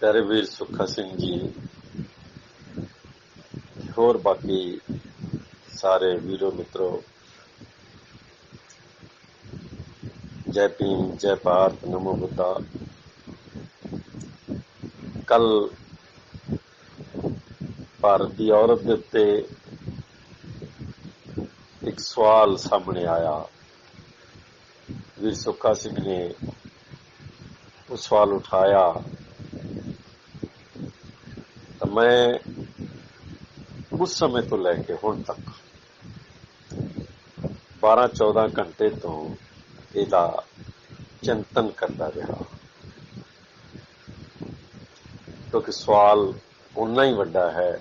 प्यारे वीर सुखा सिंह जी होर बाकी सारे वीरों मित्रों, जय भीम, जय भारत, नमो बुद्धा। कल भारत की औरत के उत्ते एक सवाल सामने आया। वीर सुखा सिंह ने वो सवाल उठाया तो मैं उस समय तो लैके हुण तक 12-14 घंटे तो इहदा चिंतन करता रहा, क्योंकि सवाल उन्ना ही वड्डा है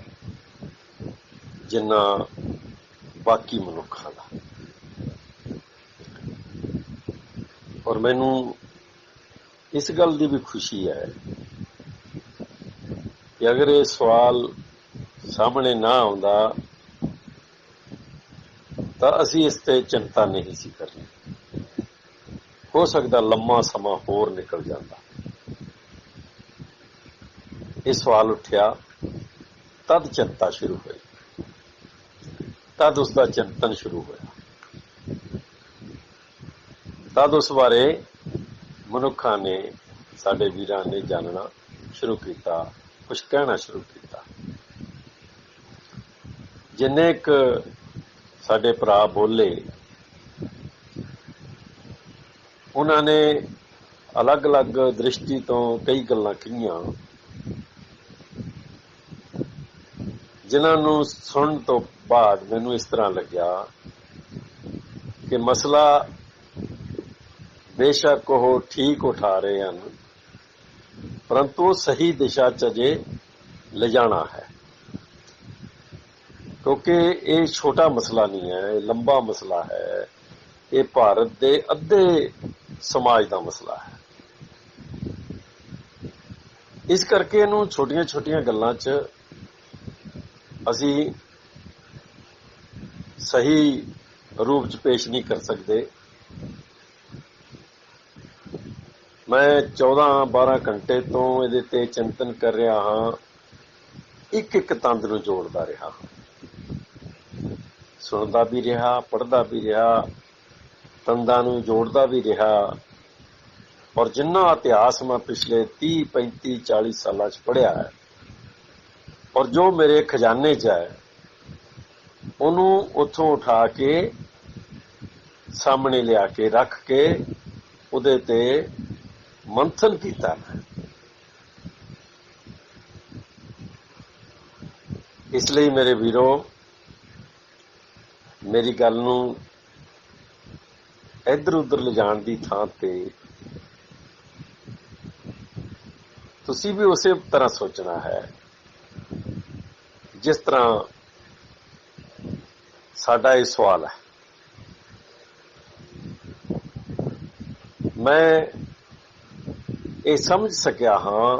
जिन्ना बाकी मनुखा दा। और मैनू इस गल की भी खुशी है कि अगर ये सवाल सामने ना आउंदा तो असी इस ते चिंता नहीं सी करनी। हो सकता लम्मा समा होर निकल जाता। ये सवाल उठ्या तद चिंता शुरू हुई, तद उसका चिंतन शुरू होया, तद उस बारे मनुखा ने, साडे वीरां ने जानना शुरू किया, कुछ कहना शुरू किया। जिन्ने एक साडे भरा बोले, उन्होंने अलग अलग दृष्टि तो कई गल्लां कहियां, जिन्होंने सुनने तो बाद मैनू इस तरह लग्या कि मसला बेशक वो ठीक उठा रहे हैं, परंतु सही दिशा च अजे ले जाना है, क्योंकि ये छोटा मसला नहीं है, लंबा मसला है। ये भारत के अद्धे समाज का मसला है। इस करके इनू छोटिया छोटिया गल्लां च असी सही रूप च पेश नहीं कर सकते। मैं 14-12 घंटे तो ये चिंतन कर रहा हाँ, एक एक तंद नूं जोड़दा रहा, सुनदा भी रहा, पढ़दा भी रहा, तंदां नूं जोड़दा भी रहा। और जिन्ना इतिहास मैं पिछले 30-35-40 साल पढ़िया है और जो मेरे खजाने च है, उन्होंने उथों उठा के सामने लिया के रख के उहदे ते मंथन किया। इसलिए मेरे वीरों, मेरी गल नूं इधर उधर ले जाण दी थां ते तुसी भी उसी तरह सोचना है जिस तरह साडा ये सवाल है। मैं ये समझ सकिया हाँ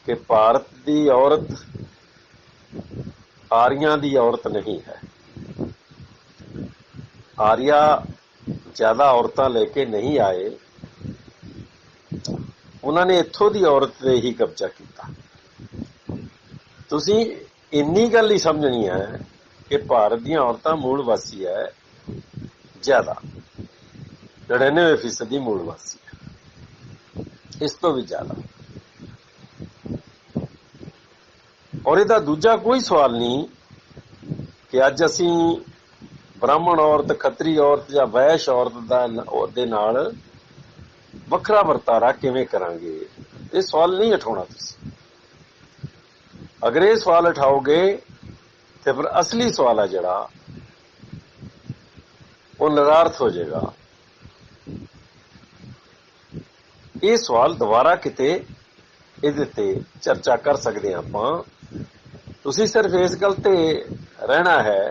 कि भारत की औरत आर्या की औरत नहीं है। आर्या ज्यादा औरतां लेके नहीं आए, उन्होंने इत्थों की औरत पे ही कब्जा किया। तुसी इन्नी गल ही समझनी है कि भारत दी औरतां मूल वासी है, ज्यादा 99% मूल वासी है, इस तो भी ज्यादा। और इहदा दूजा कोई सवाल नहीं कि अज असी ब्राह्मण औरत, खतरी औरत या वैश्य औरत दे नाल वखरा वरतारा किवें करांगे। ये सवाल नहीं उठाउणा तुसीं। अगर ये सवाल उठाओगे तो फिर असली सवाल है जिहड़ा वो निरार्थ हो जाएगा। ये सवाल दोबारा किते इहदे ते चर्चा कर सकते हैं आपां। तुसीं सिर्फ इस गल ते रहना है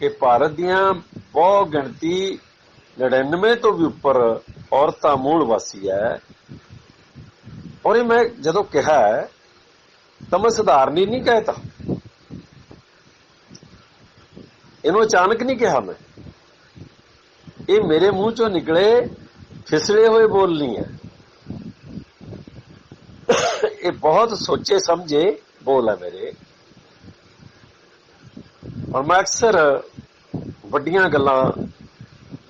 कि भारत दियां बहुत गिणती 99 तो भी उपर औरतां मूल वासी है। और ये मैं जदों कहा है तो मैं सधारनी नहीं कहता, इन्हों अचानक नहीं कहा मैं, ये मेरे मुंह चो निकले फिसले हुए बोल नहीं है। ये बहुत सोचे समझे बोल है मेरे। और मैं अक्सर ਵੱਡੀਆਂ ਗੱਲਾਂ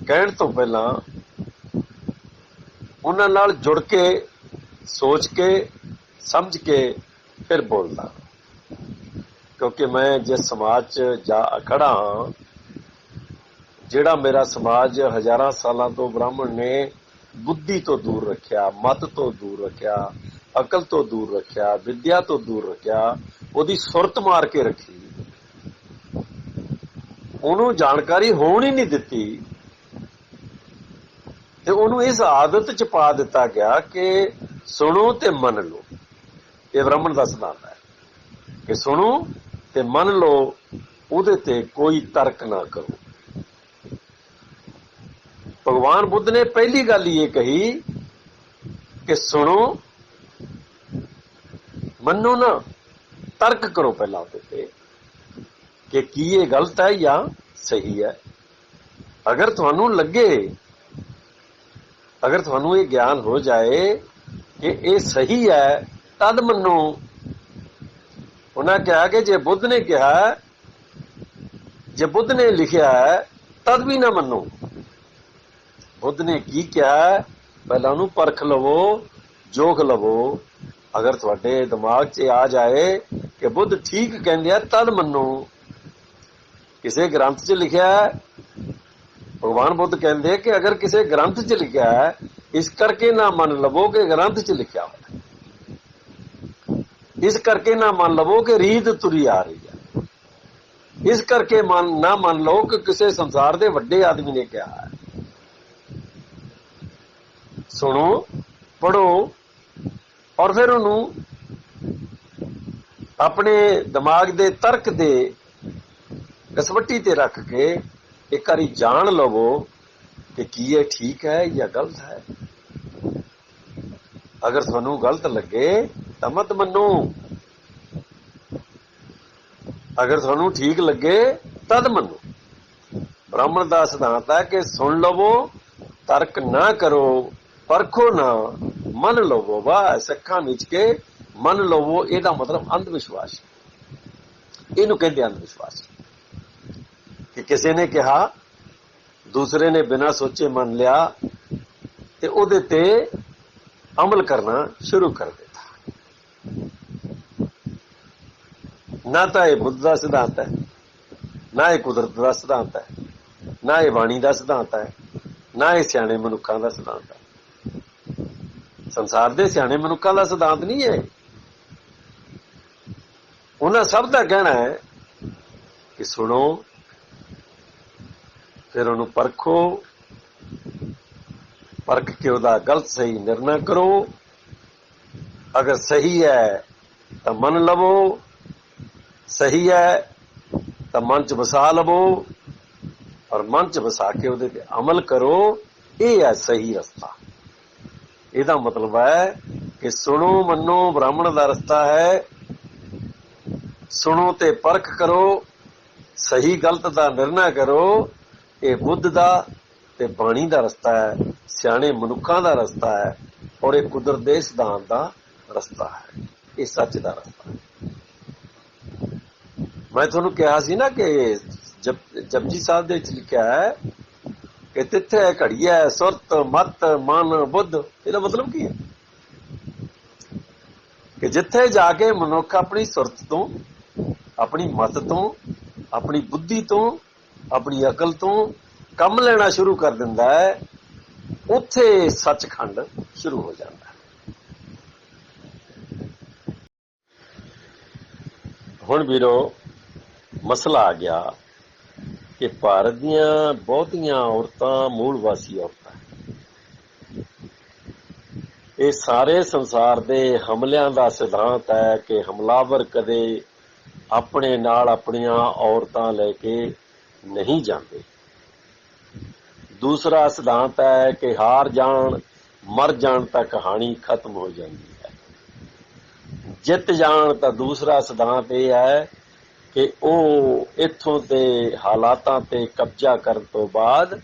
ਕਹਿਣ ਤੋਂ ਪਹਿਲਾਂ ਉਹਨਾਂ ਨਾਲ ਜੁੜ ਕੇ सोच के समझ के फिर बोलदा, क्योंकि मैं जिस समाज च जा खड़ा हाँ, ਜਿਹੜਾ मेरा समाज हजारां सालां तो ब्राह्मण ने बुद्धि तो दूर रखिया, मत तो दूर रखिया, अकल तो दूर रखिया, विद्या तो दूर रखिया, ਉਹਦੀ ਸੁਰਤ ਮਾਰ ਕੇ ਰੱਖੀ, ਉਹਨੂੰ ਜਾਣਕਾਰੀ ਹੋਣ ਹੀ ਨਹੀਂ ਦਿੱਤੀ ਤੇ ਉਹਨੂੰ ਇਸ ਆਦਤ ਚ ਪਾ ਦਿੱਤਾ ਗਿਆ ਕਿ सुनो ते मन लो। ये ब्राह्मण का सिद्धांत है कि सुनो ते मन लो, उहदे ते कोई तर्क ना करो। भगवान बुद्ध ने पहली गल ये कही कि सुनो, मनो ना, तर्क करो पहला उहदे ते कि की ये गलत है या सही है। अगर तुहानू लगे, अगर तुहानू ये ज्ञान हो जाए कि ये सही है तद मनो। उन्हें कहा कि जे बुद्ध ने कहा, जे बुद्ध ने लिखा है तद भी ना मनो। बुद्ध ने की कहा पहला उन्होंने परख लवो, जोख लवो। अगर थोड़े दिमाग च आ जाए कि बुद्ध ठीक कहते तद मनो। किसी ग्रंथ च लिखा है, भगवान बुद्ध कहते कि अगर किसी ग्रंथ च लिखा है इस करके ना मन लवो कि ग्रंथ च लिखा हो, इस करके ना मान लवो कि रीत तुरी आ रही है, इस करके ना मान लो कि किसी संसार के वड्डे आदमी ने कहा है। सुनो, पढ़ो और फिर उन्होंने अपने दिमाग के तर्क दे कसवट्टी ते रख के एक बारी जान लवो कि की ये ठीक है या गलत है। अगर थानू गलत लगे तो मत मनो, अगर थानू ठीक लगे तद मनो। ब्राह्मण का सिद्धांत है कि सुन लवो, तर्क ना करो, परखो ना, मन लवो। बस अखां मीच के मन लवो, ਇਹਦਾ मतलब अंधविश्वास। ਇਹਨੂੰ ਕਹਿੰਦੇ अंधविश्वास कि किसी ने कहा, दूसरे ने बिना सोचे मान लिया ते ਉਹਦੇ ਤੇ अमल करना शुरू कर देता। ना तो यह बुद्ध का सिद्धांत है, ना यह कुदरत का सिद्धांत है, ना यह बाणी का सिद्धांत है, ना यह सियाने मनुखों का सिद्धांत है। संसार के सियाने मनुखों का सिद्धांत नहीं है। उन्हें सब का कहना है कि सुनो, फिर उन्होंने परखो, परख के उसका गलत सही निर्णय करो। अगर सही है तो मन लवो, सही है तो मन च बसा लवो और मन च बसा के उहदे ते अमल करो। ये है सही रास्ता। ਇਹਦਾ मतलब है कि सुनो मनो ब्राह्मण का रास्ता है। सुनो ते परख करो, सही गलत का निर्णय करो। ये बुद्ध का ते बाणी का रास्ता है, सियाने मनुखों का रास्ता है और ये कुदरत दे सिद्धांत का रास्ता है। ये सच का रास्ता है। मैं तुहानू कहा सी ना कि जपजी साहब दे लिखा है कि तिथे घड़ी है सुरत मत मन बुद्ध। इसका मतलब की है कि जिथे जाके मनुख अपनी सुरत तो, अपनी मत तो, अपनी बुद्धि तो, अपनी अकल तो कम लेना शुरू कर दिंदा है, उत्थे सचखंड शुरू हो जाता है। हुण वीरो मसला आ गया कि भारत दीआं बहुतियां औरतां मूल वासी औरतां, ये सारे संसार दे हमलियां दा सिद्धांत है कि हमलावर कदे अपने नाल अपनियां औरतां लेके नहीं जाते। दूसरा सिद्धांत है कि हार जान मर जान तक कहानी खत्म हो जाती है। जित जान तो दूसरा सिद्धांत यह है कि वह इत्थों के हालातां ते कब्जा करन तो बाद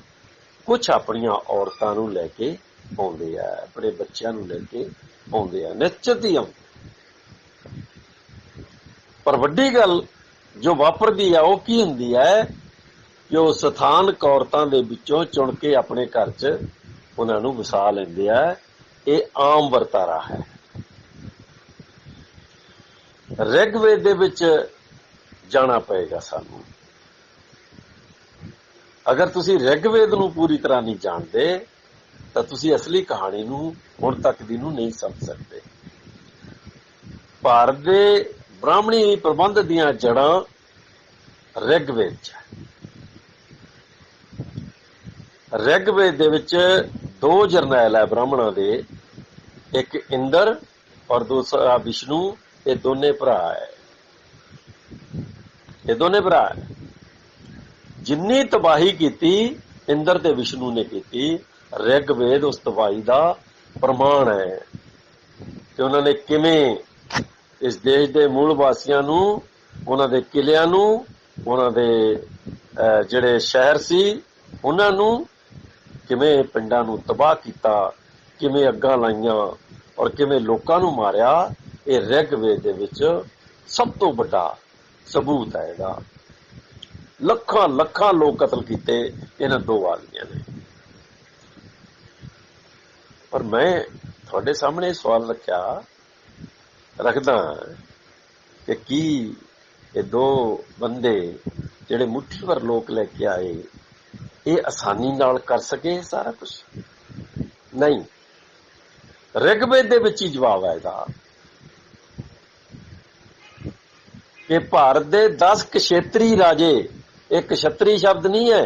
कुछ अपनियां औरतां नूं लैके आउंदे आ, अपने बच्चों नूं लैके आउंदे आ, निश्चित ही आउंदे। पर वड्डी गल जो वापरदी है वो की हुंदी है कि वो सथानक औरतां दे विचों चुन के अपने घर च उन्हां नूं वसा लैंदे आ। ये आम वरतारा है। रिगवेद दे विच जाना पएगा सानूं। अगर तुसीं रिगवेद नूं पूरी तरह नहीं जानते तो तुसीं असली कहानी नूं हुण तक दी नूं नहीं समझ सकते। भारत दे ब्राह्मणी प्रबंध दीआं जड़ां रिगवेद च है। रिगवेद दे विच दो जरनैल है ब्राह्मणां दे, एक इंद्र और दूसरा विष्णु। ये दोने भरा है, ये दोने भरा है। जिन्नी तबाही कीती इंद्र ते विष्णु ने कीती, रिगवेद उस तबाही दा प्रमाण है कि उन्होंने किवें इस देश दे मूल वासियां नूं, उन्हां दे किलियां नूं, उन्हां दे जिहड़े शहर सी उन्हां नूं किवें पिंडां नूं तबाह कीता, किवें अग्गां लाईयां और किवें लोकां नूं मारिया। ये रिगवेद दे विच सब तो बड़ा सबूत है। इहदा लखां लखां लोग कतल कीते इन्हां दो आदमियां ने। पर मैं तुहाडे सामने सवाल रखदा कि की ये दो बंदे जिहड़े मुट्ठी भर लोक लैके आए ये आसानी नाल कर सके सारा कुछ? नहीं। रिगवेद दे विच ही जवाब है इसदा कि भारत दे 10 क्षेत्री राजे, एक क्षत्री शब्द नहीं है,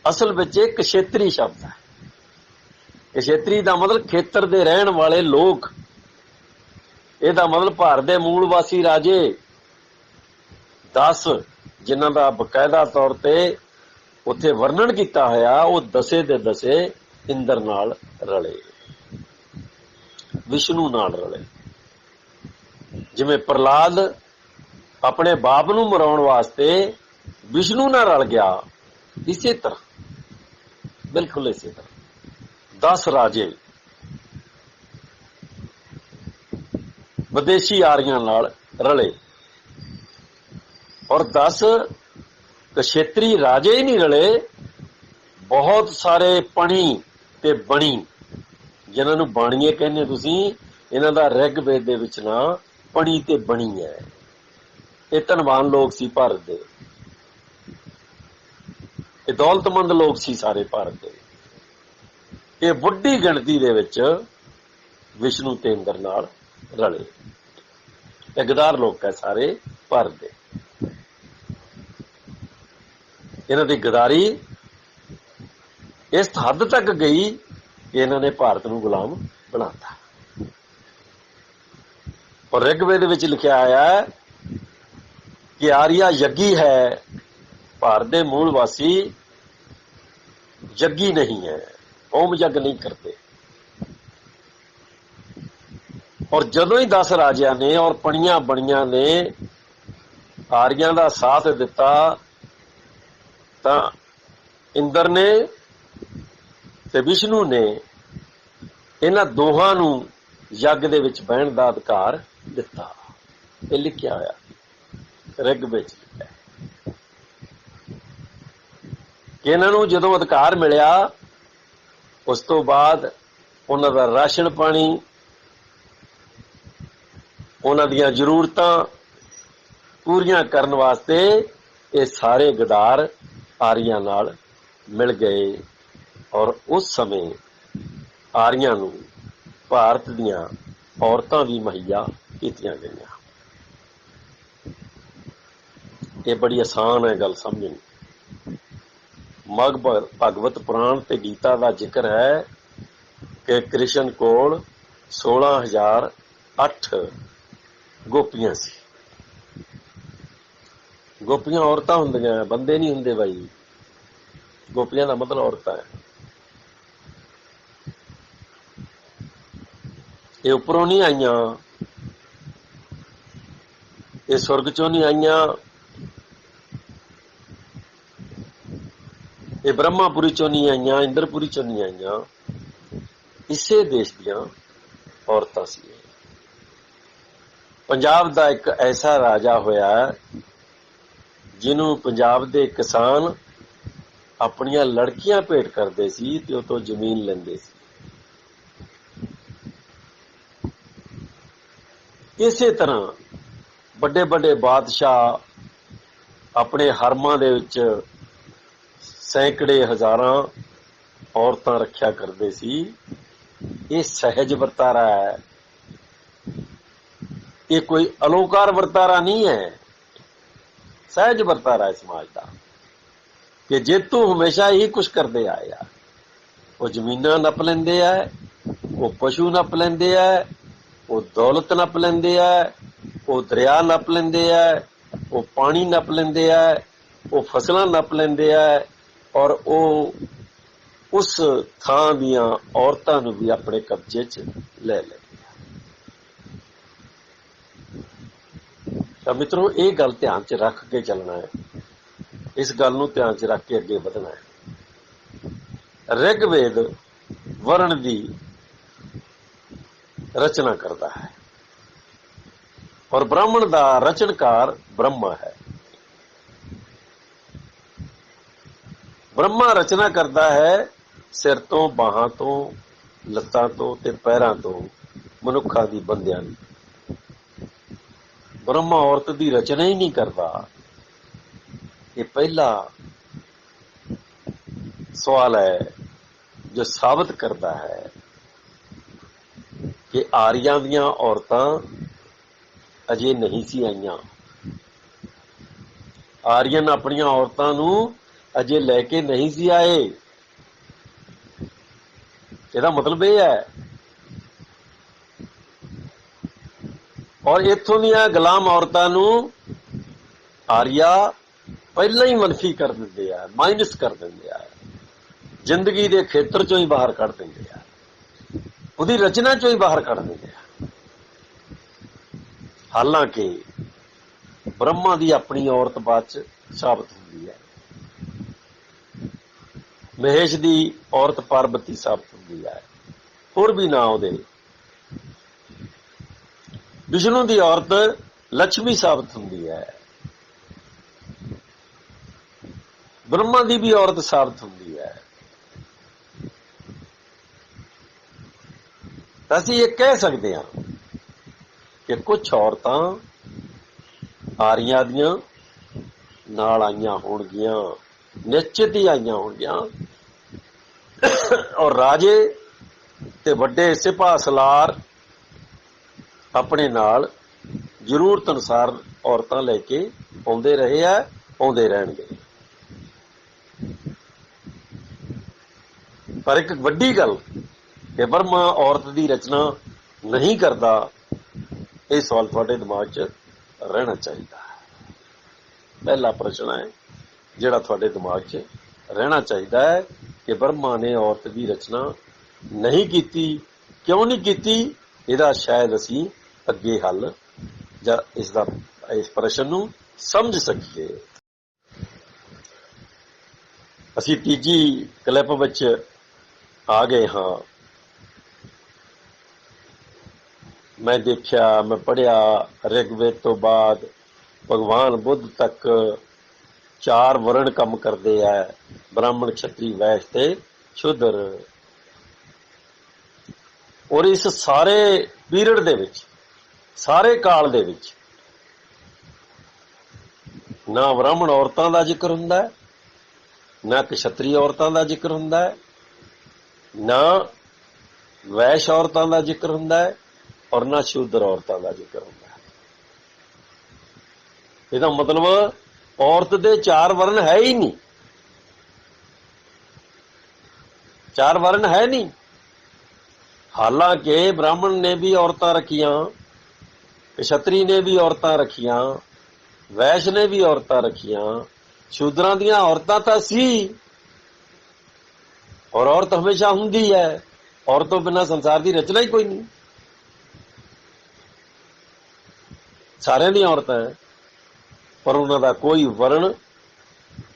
असल विच एक क्षेत्री शब्द है। क्षेत्री दा मतलब खेतर दे रहन वाले लोग। ਇਹਦਾ मतलब भारत दे मूल वासी राजे 10 जिन्हां दा बकायदा तौर ते उत्थे वर्णन किया होया, वो 10 दे 10 इंद्र नाल रले, विष्णु नाल रले। जिवें प्रहलाद अपने बाप नूं मराउण वास्ते विष्णु नाल रल गया, इसे तरह बिल्कुल इसे तरह 10 राजे विदेशी आरियां नाल रले और 10 क्षेत्री राजे ही नहीं रले, बहुत सारे पणी ते बणी, जिन्हां नूं बाणीए कहने तुसीं, इन्हां दा रिगवेद दे विच ना पणी ते बणी है। ये धनवान लोग सी भारत दे, ये दौलतमंद लोग सी सारे भारत दे। ये वड्डी गिणती दे विच विष्णु ते इंद्र नाल रले, गद्दार लोग है सारे भारत दे। इन्हां दी गद्दारी इस हद तक गई कि इन्हां ने भारत नूं गुलाम बनाता। और रिगवेद विच लिखिया आया है कि आर्या यज्ञी है, भारत दे मूल वासी यज्ञी नहीं है, होम यज्ञ नहीं करते। और जदों ही 10 राजियां ने और पणियां बणियां ने आर्यां दा साथ दिता तां इंद्र ने ते विष्णु ने इन्हां दोहां नूं यज्ञ दे विच बहण दा अधिकार दिता। ये लिखिया होया रिगवेद च लिखिया कि इन्हां नूं जदों अधिकार मिलिया, उस तो बाद उन्हां दा राशन पानी, उन्हां दीआं जरूरतां पूरियां करन वास्ते ये सारे गद्दार आरियां नाल मिल गए। और उस समय आरियां नूं भारत दीआं औरतां भी मुहैया कीतियां गईयां। ये बड़ी आसान है गल समझनी। भगवत पुराण ते गीता का जिक्र है कि कृष्ण कोल 16,008 गोपियां सी। गोपियां औरतां हुंदियां, बंदे नहीं हुंदे भाई। गोपियां का मतलब औरतां है। ये उपरों नहीं आईयां, ये सुरग चों नहीं आईयां, ये ब्रह्मापुरी चों नहीं आईयां, इंद्रपुरी चों नहीं आईयां। इसे देश दियां औरतां सी। ਪੰਜਾਬ ਦਾ ਇੱਕ ਐਸਾ ਰਾਜਾ ਹੋਇਆ ਜਿਹਨੂੰ ਪੰਜਾਬ ਦੇ ਕਿਸਾਨ ਆਪਣੀਆਂ ਲੜਕੀਆਂ ਭੇਟ ਕਰਦੇ ਸੀ ਤੇ ਉਹ ਤੋਂ ਜ਼ਮੀਨ ਲੈਂਦੇ ਸੀ। ਇਸੇ ਤਰ੍ਹਾਂ ਵੱਡੇ ਵੱਡੇ ਬਾਦਸ਼ਾਹ ਆਪਣੇ ਹਰਮਾਂ ਦੇ ਵਿੱਚ ਸੈਂਕੜੇ ਹਜ਼ਾਰਾਂ ਔਰਤਾਂ ਰੱਖਿਆ ਕਰਦੇ ਸੀ। ਇਹ ਸਹਿਜ ਵਰਤਾਰਾ ਹੈ, ਇਹ ਕੋਈ ਅਲੋਕਾਰ ਵਰਤਾਰਾ ਨਹੀਂ ਹੈ। ਸਹਿਜ ਵਰਤਾਰਾ ਹੈ ਸਮਾਜ ਦਾ ਕਿ ਜੇਤੂ ਹਮੇਸ਼ਾ ਇਹੀ ਕੁਛ ਕਰਦੇ ਆਏ ਆ। ਉਹ ਜ਼ਮੀਨਾਂ ਨੱਪ ਲੈਂਦੇ ਆ, ਉਹ ਪਸ਼ੂ ਨੱਪ ਲੈਂਦੇ ਆ, ਉਹ ਦੌਲਤ ਨੱਪ ਲੈਂਦੇ ਆ, ਉਹ ਦਰਿਆ ਨੱਪ ਲੈਂਦੇ ਆ, ਉਹ ਪਾਣੀ ਨੱਪ ਲੈਂਦੇ ਆ, ਉਹ ਫਸਲਾਂ ਨੱਪ ਲੈਂਦੇ ਆ, ਔਰ ਉਹ ਉਸ ਥਾਂ ਦੀਆਂ ਔਰਤਾਂ ਨੂੰ ਵੀ ਆਪਣੇ ਕਬਜ਼ੇ 'ਚ ਲੈ ਲੈਂਦੇ ਆ। ਤਾਂ ਮਿੱਤਰੋ, ਇਹ ਗੱਲ ਧਿਆਨ 'ਚ ਰੱਖ ਕੇ ਚੱਲਣਾ ਹੈ, ਇਸ ਗੱਲ ਨੂੰ ਧਿਆਨ 'ਚ ਰੱਖ ਕੇ ਅੱਗੇ ਵਧਣਾ ਹੈ। ਰਿਗਵੇਦ ਵਰਣ ਦੀ ਰਚਨਾ ਕਰਦਾ ਹੈ ਔਰ ਬ੍ਰਾਹਮਣ ਦਾ ਰਚਨਕਾਰ ਬ੍ਰਹਮਾ ਹੈ। ਬ੍ਰਹਮਾ ਰਚਨਾ ਕਰਦਾ ਹੈ ਸਿਰ ਤੋਂ, ਬਾਹਾਂ ਤੋਂ, ਲੱਤਾਂ ਤੋਂ ਤੇ ਪੈਰਾਂ ਤੋਂ ਮਨੁੱਖਾਂ ਦੀ ਬੰਦਿਆਂ ਦੀ। ਬ੍ਰਹਮਾ ਔਰਤ ਦੀ ਰਚਨਾ ਹੀ ਨਹੀਂ ਕਰਦਾ। ਇਹ ਪਹਿਲਾ ਸਵਾਲ ਹੈ ਜੋ ਸਾਬਤ ਕਰਦਾ ਹੈ ਕਿ ਆਰੀਆਂ ਦੀਆਂ ਔਰਤਾਂ ਅਜੇ ਨਹੀਂ ਸੀ ਆਈਆਂ। ਆਰੀਅਨ ਆਪਣੀਆਂ ਔਰਤਾਂ ਨੂੰ ਅਜੇ ਲੈ ਕੇ ਨਹੀਂ ਸੀ ਆਏ। ਇਹਦਾ ਮਤਲਬ ਇਹ ਹੈ, ਔਰ ਇੱਥੋਂ ਦੀਆਂ ਗੁਲਾਮ ਔਰਤਾਂ ਨੂੰ ਆਰੀਆ ਪਹਿਲਾਂ ਹੀ ਮਨਫੀ ਕਰ ਦਿੰਦੇ ਆ, ਮਾਈਨਸ ਕਰ ਦਿੰਦੇ ਆ, ਜ਼ਿੰਦਗੀ ਦੇ ਖੇਤਰ ਚੋਂ ਹੀ ਬਾਹਰ ਕੱਢ ਦਿੰਦੇ ਆ, ਉਹਦੀ ਰਚਨਾ ਚੋਂ ਹੀ ਬਾਹਰ ਕੱਢ ਦਿੰਦੇ ਆ। ਹਾਲਾਂਕਿ ਬ੍ਰਹਮਾ ਦੀ ਆਪਣੀ ਔਰਤ ਬਾਅਦ ਚ ਸਾਬਤ ਹੁੰਦੀ ਹੈ, ਮਹੇਸ਼ ਦੀ ਔਰਤ ਪਾਰਬਤੀ ਸਾਬਤ ਹੁੰਦੀ ਹੈ, ਹੋਰ ਵੀ ਨਾਂ ਉਹਦੇ। ਵਿਸ਼ਨੂੰ ਦੀ ਔਰਤ ਲక్ష్ਮੀ ਸਾਬਤ ਹੁੰਦੀ ਹੈ, ਬ੍ਰਹਮਾ ਦੀ ਵੀ ਔਰਤ ਸਾਬਤ ਹੁੰਦੀ ਹੈ। ਤਾਂ ਅਸੀਂ ਇਹ ਕਹਿ ਸਕਦੇ ਹਾਂ ਕਿ ਕੁਝ ਔਰਤਾਂ ਆਰੀਆਂ ਦੀਆਂ ਨਾਲ ਆਈਆਂ ਹੋਣਗੀਆਂ, ਨਿਸ਼ਚਿਤ ਹੀ ਆਈਆਂ ਹੋਣਗੀਆਂ, ਔਰ ਰਾਜੇ ਤੇ ਵੱਡੇ ਸਿਪਾਹ ਸਲਾਰ ਆਪਣੇ ਨਾਲ ਜ਼ਰੂਰਤ ਅਨੁਸਾਰ ਔਰਤਾਂ ਲੈ ਕੇ ਆਉਂਦੇ ਰਹੇ ਆ, ਆਉਂਦੇ ਰਹਿਣਗੇ। ਪਰ ਇੱਕ ਵੱਡੀ ਗੱਲ ਕਿ ਬ੍ਰਹਮਾ ਔਰਤ ਦੀ ਰਚਨਾ ਨਹੀਂ ਕਰਦਾ, ਇਹ ਸਵਾਲ ਤੁਹਾਡੇ ਦਿਮਾਗ 'ਚ ਰਹਿਣਾ ਚਾਹੀਦਾ ਹੈ। ਪਹਿਲਾ ਪ੍ਰਸ਼ਨ ਹੈ ਜਿਹੜਾ ਤੁਹਾਡੇ ਦਿਮਾਗ 'ਚ ਰਹਿਣਾ ਚਾਹੀਦਾ ਹੈ ਕਿ ਬ੍ਰਹਮਾ ਨੇ ਔਰਤ ਦੀ ਰਚਨਾ ਨਹੀਂ ਕੀਤੀ। ਕਿਉਂ ਨਹੀਂ ਕੀਤੀ? ਇਹਦਾ ਸ਼ਾਇਦ ਅਸੀਂ ਅੱਗੇ ਹੱਲ ਜਾਂ ਇਸ ਪ੍ਰਸ਼ਨ ਨੂੰ ਸਮਝ ਸਕੀਏ। ਅਸੀਂ ਤੀਜੀ ਕਲਿੱਪ ਵਿੱਚ ਆ ਗਏ ਹਾਂ। ਮੈਂ ਦੇਖਿਆ, ਮੈਂ ਪੜ੍ਹਿਆ, ਰਿਗਵੇਦ ਤੋਂ ਬਾਅਦ ਭਗਵਾਨ ਬੁੱਧ ਤੱਕ 4 ਵਰਣ ਕੰਮ ਕਰਦੇ ਆ, ਬ੍ਰਾਹਮਣ, ਛਤਰੀ, ਵੈਸ਼ ਤੇ ਸ਼ੂਦਰ। ਔਰ ਇਸ ਸਾਰੇ ਪੀਰੀਅਡ ਦੇ ਵਿੱਚ, ਸਾਰੇ ਕਾਲ ਦੇ ਵਿੱਚ ਨਾ ਬ੍ਰਾਹਮਣ ਔਰਤਾਂ ਦਾ ਜ਼ਿਕਰ ਹੁੰਦਾ ਹੈ, ਨਾ ਕਸ਼ਤਰੀ ਔਰਤਾਂ ਦਾ ਜ਼ਿਕਰ ਹੁੰਦਾ ਹੈ, ਨਾ ਵੈਸ਼ ਔਰਤਾਂ ਦਾ ਜ਼ਿਕਰ ਹੁੰਦਾ ਹੈ, ਔਰ ਨਾ ਸ਼ੂਦਰ ਔਰਤਾਂ ਦਾ ਜ਼ਿਕਰ ਹੁੰਦਾ ਹੈ। ਇਹਦਾ ਮਤਲਬ ਔਰਤ ਦੇ 4 ਵਰਨ ਹੈ ਹੀ ਨਹੀਂ, 4 ਵਰਨ ਹੈ ਨਹੀਂ। ਹਾਲਾਂਕਿ ਬ੍ਰਾਹਮਣ ਨੇ ਵੀ ਔਰਤਾਂ ਰੱਖੀਆਂ, ਕਸ਼ਤਰੀ ਨੇ ਵੀ ਔਰਤਾਂ ਰੱਖੀਆਂ, ਵੈਸ਼ ਨੇ ਵੀ ਔਰਤਾਂ ਰੱਖੀਆਂ, ਸ਼ੂਦਰਾਂ ਦੀਆਂ ਔਰਤਾਂ ਤਾਂ ਸੀ। ਔਰ ਔਰਤ ਹਮੇਸ਼ਾ ਹੁੰਦੀ ਹੈ, ਔਰਤ ਤੋਂ ਬਿਨਾਂ ਸੰਸਾਰ ਦੀ ਰਚਨਾ ਹੀ ਕੋਈ ਨਹੀਂ। ਸਾਰਿਆਂ ਦੀਆਂ ਔਰਤਾਂ ਹੈ, ਪਰ ਉਹਨਾਂ ਦਾ ਕੋਈ ਵਰਣ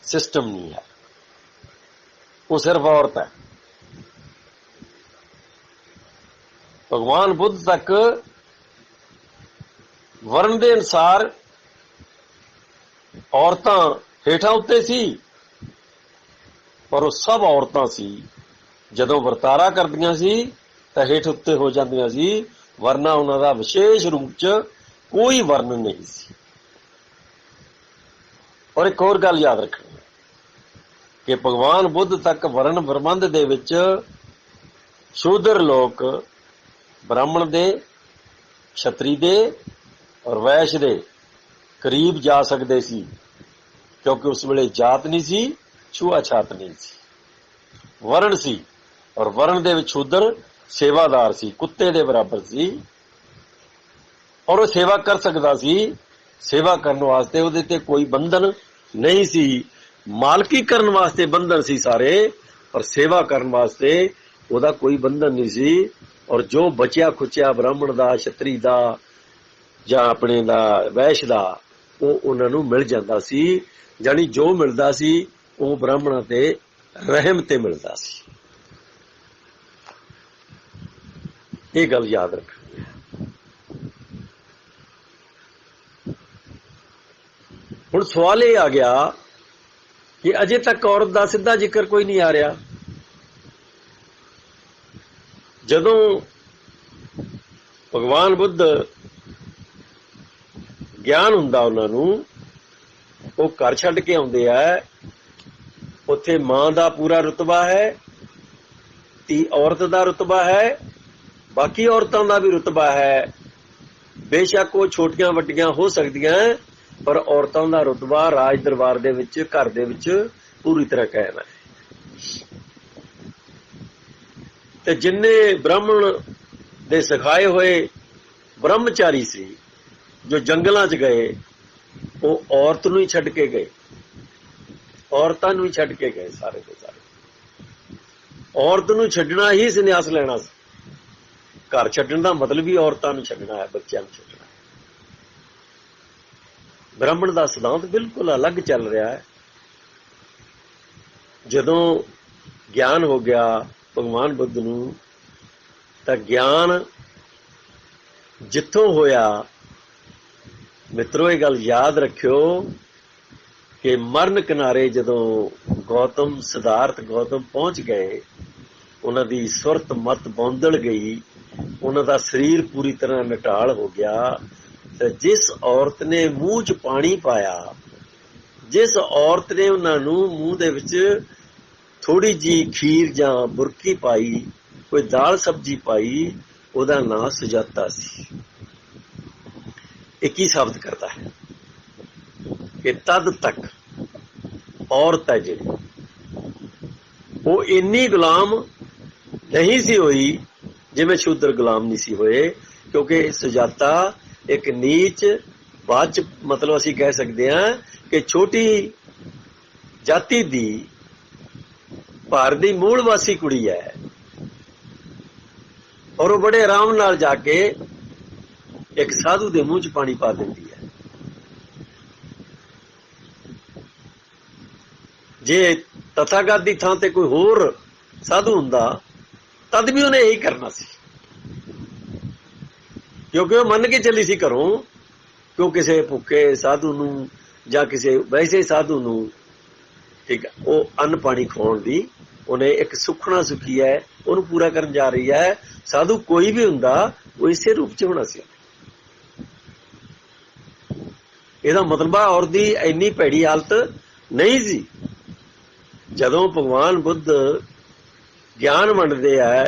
ਸਿਸਟਮ ਨਹੀਂ ਹੈ, ਉਹ ਸਿਰਫ ਔਰਤ ਹੈ। ਭਗਵਾਨ ਬੁੱਧ ਤੱਕ ਵਰਨ ਦੇ ਅਨੁਸਾਰ ਔਰਤਾਂ ਹੇਠਾਂ ਉੱਤੇ ਸੀ, ਪਰ ਉਹ ਸਭ ਔਰਤਾਂ ਸੀ। ਜਦੋਂ ਵਰਤਾਰਾ ਕਰਦੀਆਂ ਸੀ ਤਾਂ ਹੇਠ ਉੱਤੇ ਹੋ ਜਾਂਦੀਆਂ ਸੀ, ਵਰਨਾ ਉਹਨਾਂ ਦਾ ਵਿਸ਼ੇਸ਼ ਰੂਪ 'ਚ ਕੋਈ ਵਰਣਨ ਨਹੀਂ ਸੀ। ਔਰ ਇੱਕ ਹੋਰ ਗੱਲ ਯਾਦ ਰੱਖਣੀ ਕਿ ਭਗਵਾਨ ਬੁੱਧ ਤੱਕ ਵਰਨ ਪ੍ਰਬੰਧ ਦੇ ਵਿੱਚ ਸ਼ੂਦਰ ਲੋਕ ਬ੍ਰਾਹਮਣ ਦੇ, ਛਤਰੀ ਦੇ ਔਰ ਵੈਸ਼ ਦੇ ਕਰੀਬ ਜਾ ਸਕਦੇ ਸੀ, ਕਿਉਂਕਿ ਉਸ ਵੇਲੇ ਜਾਤ ਨਹੀਂ ਸੀ, ਛੂਆ-ਛਾਤ ਨਹੀਂ ਸੀ, ਵਰਨ ਸੀ। ਔਰ ਵਰਨ ਦੇ ਵਿੱਚ ਸ਼ੂਦਰ ਸੇਵਾਦਾਰ ਸੀ, ਕੁੱਤੇ ਦੇ ਬਰਾਬਰ ਸੀ, ਔਰ ਉਹ ਸੇਵਾ ਕਰ ਸਕਦਾ ਸੀ। ਸੇਵਾ ਕਰਨ ਵਾਸਤੇ ਉਹਦੇ ਤੇ ਕੋਈ ਬੰਧਨ ਨਹੀਂ ਸੀ। ਮਾਲਕੀ ਕਰਨ ਵਾਸਤੇ ਬੰਧਨ ਸੀ ਸਾਰੇ, ਪਰ ਸੇਵਾ ਕਰਨ ਵਾਸਤੇ ਉਹਦਾ ਕੋਈ ਬੰਧਨ ਨਹੀਂ ਸੀ। ਔਰ ਜੋ ਬਚਿਆ ਖੁਚਿਆ ਬ੍ਰਾਹਮਣ ਦਾ, ਛਤਰੀ ਦਾ ਜਾਂ ਆਪਣੇ ਦਾ ਵੈਸ਼ ਦਾ, ਉਹ ਉਹਨਾਂ ਨੂੰ ਮਿਲ ਜਾਂਦਾ ਸੀ। ਜਾਣੀ ਜੋ ਮਿਲਦਾ ਸੀ ਉਹ ਬ੍ਰਾਹਮਣਾਂ ਤੇ ਰਹਿਮ ਤੇ ਮਿਲਦਾ ਸੀ। ਇਹ ਗੱਲ ਯਾਦ ਰੱਖਣੀ ਹੈ। ਹੁਣ ਸਵਾਲ ਇਹ ਆ ਗਿਆ ਕਿ ਅਜੇ ਤੱਕ ਔਰਤ ਦਾ ਸਿੱਧਾ ਜ਼ਿਕਰ ਕੋਈ ਨਹੀਂ ਆ ਰਿਹਾ। ਜਦੋਂ ਭਗਵਾਨ ਬੁੱਧ ਗਿਆਨ ਹੁੰਦਾ ਉਹਨਾਂ ਨੂੰ, ਉਹ ਘਰ ਛੱਡ ਕੇ ਆਉਂਦੇ ਆ, ਉੱਥੇ ਮਾਂ ਦਾ ਪੂਰਾ ਰੁਤਬਾ ਹੈ, ਧੀ ਔਰਤ ਦਾ ਰੁਤਬਾ ਹੈ, ਬਾਕੀ ਔਰਤਾਂ ਦਾ ਵੀ ਰੁਤਬਾ ਹੈ। ਬੇਸ਼ੱਕ ਉਹ ਛੋਟੀਆਂ ਵੱਡੀਆਂ ਹੋ ਸਕਦੀਆਂ, ਪਰ ਔਰਤਾਂ ਦਾ ਰੁਤਬਾ ਰਾਜ ਦਰਬਾਰ ਦੇ ਵਿੱਚ, ਘਰ ਦੇ ਵਿੱਚ ਪੂਰੀ ਤਰ੍ਹਾਂ ਕਾਇਮ ਹੈ। ਤੇ ਜਿੰਨੇ ਬ੍ਰਾਹਮਣ ਦੇ ਸਿਖਾਏ ਹੋਏ ਬ੍ਰਹਮਚਾਰੀ ਸੀ ਜੋ ਜੰਗਲਾਂ 'ਚ ਗਏ, ਉਹ ਔਰਤ ਨੂੰ ਹੀ ਛੱਡ ਕੇ ਗਏ, ਔਰਤਾਂ ਨੂੰ ਹੀ ਛੱਡ ਕੇ ਗਏ ਸਾਰੇ ਦੇ ਸਾਰੇ। ਔਰਤ ਨੂੰ ਛੱਡਣਾ ਹੀ ਸੰਨਿਆਸ ਲੈਣਾ ਸੀ। ਘਰ ਛੱਡਣ ਦਾ ਮਤਲਬ ਹੀ ਔਰਤਾਂ ਨੂੰ ਛੱਡਣਾ ਹੈ, ਬੱਚਿਆਂ ਨੂੰ ਛੱਡਣਾ। ਬ੍ਰਾਹਮਣ ਦਾ ਸਿਧਾਂਤ ਬਿਲਕੁਲ ਅਲੱਗ ਚੱਲ ਰਿਹਾ ਹੈ। ਜਦੋਂ ਗਿਆਨ ਹੋ ਗਿਆ ਭਗਵਾਨ ਬੁੱਧ ਨੂੰ, ਤਾਂ ਗਿਆਨ ਜਿੱਥੋਂ ਹੋਇਆ, ਮਿੱਤਰੋ ਇਹ ਗੱਲ ਯਾਦ ਰੱਖਿਓ ਕਿ ਮਰਨ ਕਿਨਾਰੇ ਜਦੋਂ ਗੌਤਮ, ਸਿਧਾਰਥ ਗੌਤਮ ਪਹੁੰਚ ਗਏ, ਉਹਨਾਂ ਦੀ ਸੁਰਤ ਮਤ ਬੌਂਦਲ ਗਈ, ਉਹਨਾਂ ਦਾ ਸਰੀਰ ਪੂਰੀ ਤਰ੍ਹਾਂ ਨਟਾਲ ਹੋ ਗਿਆ। ਤੇ ਜਿਸ ਔਰਤ ਨੇ ਮੂੰਹ 'ਚ ਪਾਣੀ ਪਾਇਆ, ਜਿਸ ਔਰਤ ਨੇ ਉਹਨਾਂ ਨੂੰ ਮੂੰਹ ਦੇ ਵਿੱਚ ਥੋੜੀ ਜਿਹੀ ਖੀਰ ਜਾਂ ਬੁਰਕੀ ਪਾਈ, ਕੋਈ ਦਾਲ ਸਬਜ਼ੀ ਪਾਈ, ਉਹਦਾ ਨਾਂ ਸੁਜਾਤਾ ਸੀ। ਇਹ ਕੀ ਸਾਬਤ ਕਰਦਾ ਹੈ ਕਿ ਤਦ ਤੱਕ ਔਰਤ ਹੈ ਜਿਹੜੀ, ਉਹ ਇੰਨੀ ਗੁਲਾਮ ਨਹੀਂ ਸੀ ਹੋਈ ਜਿਵੇਂ ਸ਼ੂਦਰ ਗੁਲਾਮ ਨਹੀਂ ਸੀ ਹੋਏ। ਕਿਉਂਕਿ ਸੁਜਾਤਾ ਇੱਕ ਨੀਚ, ਬਾਅਦ ਚ ਮਤਲਬ ਅਸੀਂ ਕਹਿ ਸਕਦੇ ਹਾਂ ਕਿ ਛੋਟੀ ਜਾਤੀ ਦੀ, ਭਾਰਤ ਦੀ ਮੂਲ ਵਾਸੀ ਕੁੜੀ ਹੈ, ਔਰ ਉਹ ਬੜੇ ਆਰਾਮ ਨਾਲ ਜਾ ਕੇ ਇੱਕ ਸਾਧੂ ਦੇ ਮੂੰਹ 'ਚ ਪਾਣੀ ਪਾ ਦਿੰਦੀ ਹੈ। ਜੇ ਤਥਾਗਤ ਦੀ ਥਾਂ ਤੇ ਕੋਈ ਹੋਰ ਸਾਧੂ ਹੁੰਦਾ, ਤਦ ਵੀ ਉਹਨੇ ਇਹੀ ਕਰਨਾ ਸੀ, ਕਿਉਂਕਿ ਉਹ ਮੰਨ ਕੇ ਚੱਲੀ ਸੀ ਘਰੋਂ, ਕਿਉਂ ਕਿਸੇ ਭੁੱਖੇ ਸਾਧੂ ਨੂੰ ਜਾਂ ਕਿਸੇ ਵੈਸੇ ਸਾਧੂ ਨੂੰ, ਠੀਕ, ਉਹ ਅੰਨ ਪਾਣੀ ਖਵਾਉਣ ਦੀ ਉਹਨੇ ਇੱਕ ਸੁਖਣਾ ਸੁਖੀ ਹੈ, ਉਹਨੂੰ ਪੂਰਾ ਕਰਨ ਜਾ ਰਹੀ ਹੈ। ਸਾਧੂ ਕੋਈ ਵੀ ਹੁੰਦਾ ਉਹ ਇਸੇ ਰੂਪ 'ਚ ਹੋਣਾ ਸੀ। ਇਹਦਾ ਮਤਲਬ ਔਰਤ ਦੀ ਇੰਨੀ ਭੈੜੀ ਹਾਲਤ ਨਹੀਂ ਸੀ। ਜਦੋਂ ਭਗਵਾਨ ਬੁੱਧ ਗਿਆਨ ਵੰਡਦੇ ਆ,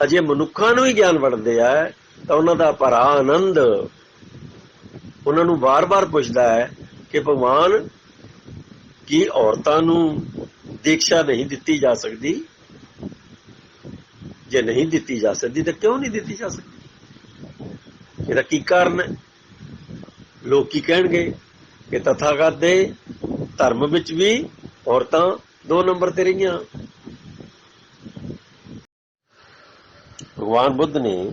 ਅਜੇ ਮਨੁੱਖਾਂ ਨੂੰ ਹੀ ਗਿਆਨ ਵੰਡਦੇ ਆ, ਤਾਂ ਉਹਨਾਂ ਦਾ ਭਰਾ ਆਨੰਦ ਉਹਨਾਂ ਨੂੰ ਵਾਰ-ਵਾਰ ਪੁੱਛਦਾ ਹੈ ਕਿ ਭਗਵਾਨ, ਕੀ ਔਰਤਾਂ ਨੂੰ ਦੀਕਸ਼ਾ ਨਹੀਂ ਦਿੱਤੀ ਜਾ ਸਕਦੀ? ਜੇ ਨਹੀਂ ਦਿੱਤੀ ਜਾ ਸਕਦੀ ਤਾਂ ਕਿਉਂ ਨਹੀਂ ਦਿੱਤੀ ਜਾ ਸਕਦੀ? ਇਹਦਾ ਕੀ ਕਾਰਨ ਹੈ? ਲੋਕ ਕੀ ਕਹਿਣਗੇ ਕਿ ਤਥਾਗਤ ਦੇ ਧਰਮ ਵਿੱਚ ਵੀ ਔਰਤਾਂ 2 ਨੰਬਰ ਤੇ ਰਹੀਆਂ। ਭਗਵਾਨ ਬੁੱਧ ਨੇ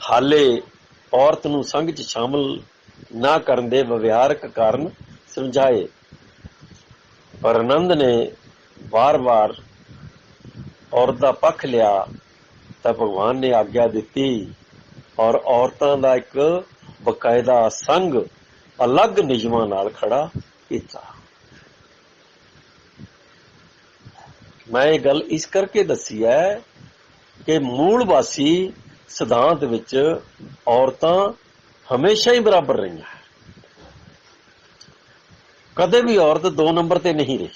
ਹਾਲੇ ਔਰਤ ਨੂੰ ਸੰਘ 'ਚ ਸ਼ਾਮਲ ਨਾ ਕਰਨ ਦੇ ਵਿਵਹਾਰਕ ਕਾਰਨ ਸਮਝਾਏ, ਪਰ ਆਨੰਦ ਨੇ ਵਾਰ-ਵਾਰ ਔਰਤ ਦਾ ਪੱਖ ਲਿਆ ਤਾਂ ਭਗਵਾਨ ਨੇ ਆਗਿਆ ਦਿੱਤੀ, ਔਰ ਔਰਤਾਂ ਦਾ ਇੱਕ ਬਕਾਇਦਾ ਸੰਗ ਅਲੱਗ ਨਿਯਮਾਂ ਨਾਲ ਖੜਾ ਕੀਤਾ। ਮੈਂ ਇਹ ਗੱਲ ਇਸ ਕਰਕੇ ਦੱਸੀ ਹੈ ਕਿ ਮੂਲਵਾਸੀ ਸਿਧਾਂਤ ਵਿੱਚ ਔਰਤਾਂ ਹਮੇਸ਼ਾ ਹੀ ਬਰਾਬਰ ਰਹੀਆਂ, ਕਦੇ ਵੀ ਔਰਤ 2 ਨੰਬਰ ਤੇ ਨਹੀਂ ਰਹੀ।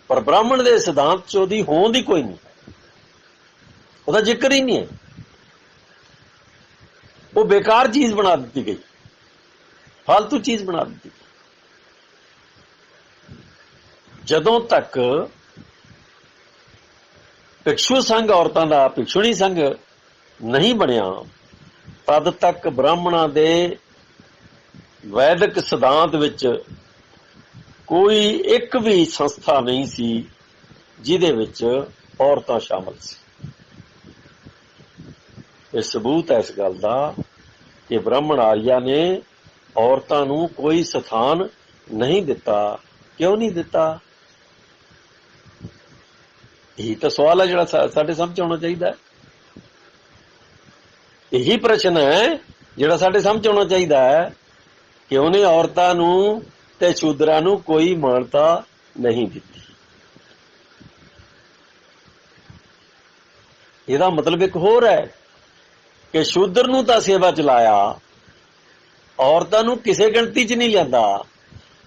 ਪਰ ਬ੍ਰਾਹਮਣ ਦੇ ਸਿਧਾਂਤ 'ਚ ਉਹਦੀ ਹੋਂਦ ਹੀ ਕੋਈ ਨਹੀਂ, ਉਹਦਾ ਜ਼ਿਕਰ ਹੀ ਨਹੀਂ ਹੈ। ਉਹ ਬੇਕਾਰ ਚੀਜ਼ ਬਣਾ ਦਿੱਤੀ ਗਈ, ਫालतू ਚੀਜ਼ ਬਣਾ ਦਿੱਤੀ ਗਈ। ਜਦੋਂ ਤੱਕ ਭਿਕਸ਼ੂ ਸੰਘ ਔਰਤਾਂ ਦਾ ਭਿਕਸ਼ੁਣੀ ਸੰਘ ਨਹੀਂ ਬਣਿਆ, ਤਦ ਤੱਕ ਬ੍ਰਾਹਮਣਾਂ ਦੇ ਵੈਦਿਕ ਸਿਧਾਂਤ ਵਿੱਚ ਕੋਈ ਇੱਕ ਵੀ ਸੰਸਥਾ ਨਹੀਂ ਸੀ ਜਿਹਦੇ ਵਿੱਚ ਔਰਤਾਂ ਸ਼ਾਮਲ ਸੀ। ਇਹ ਸਬੂਤ ਹੈ ਇਸ ਗੱਲ ਦਾ ਕਿ ਬ੍ਰਾਹਮਣ ਆਰੀਆ ਨੇ ਔਰਤਾਂ ਨੂੰ ਕੋਈ ਸਥਾਨ ਨਹੀਂ ਦਿੱਤਾ। ਕਿਉਂ ਨਹੀਂ ਦਿੱਤਾ? ਇਹੀ ਤਾਂ ਸਵਾਲ ਹੈ ਜਿਹੜਾ ਸਾਡੇ ਸਮਝ ਆਉਣਾ ਚਾਹੀਦਾ ਹੈ। ਇਹੀ ਪ੍ਰਸ਼ਨ ਹੈ ਜਿਹੜਾ ਸਾਡੇ ਸਮਝ ਆਉਣਾ ਚਾਹੀਦਾ ਹੈ ਕਿ ਉਹਨੇ ਔਰਤਾਂ ਨੂੰ ਤੇ ਸ਼ੂਦਰਾਂ ਨੂੰ ਕੋਈ ਮਾਨਤਾ ਨਹੀਂ ਦਿੱਤੀ। ਇਹਦਾ ਮਤਲਬ ਇੱਕ ਹੋਰ ਹੈ ਕਿ ਸ਼ੂਦਰ ਨੂੰ ਤਾਂ ਸੇਵਾ ਚ ਲਾਇਆ, ਔਰਤਾਂ ਨੂੰ ਕਿਸੇ ਗਿਣਤੀ ਚ ਨਹੀਂ ਲਿਆਂਦਾ।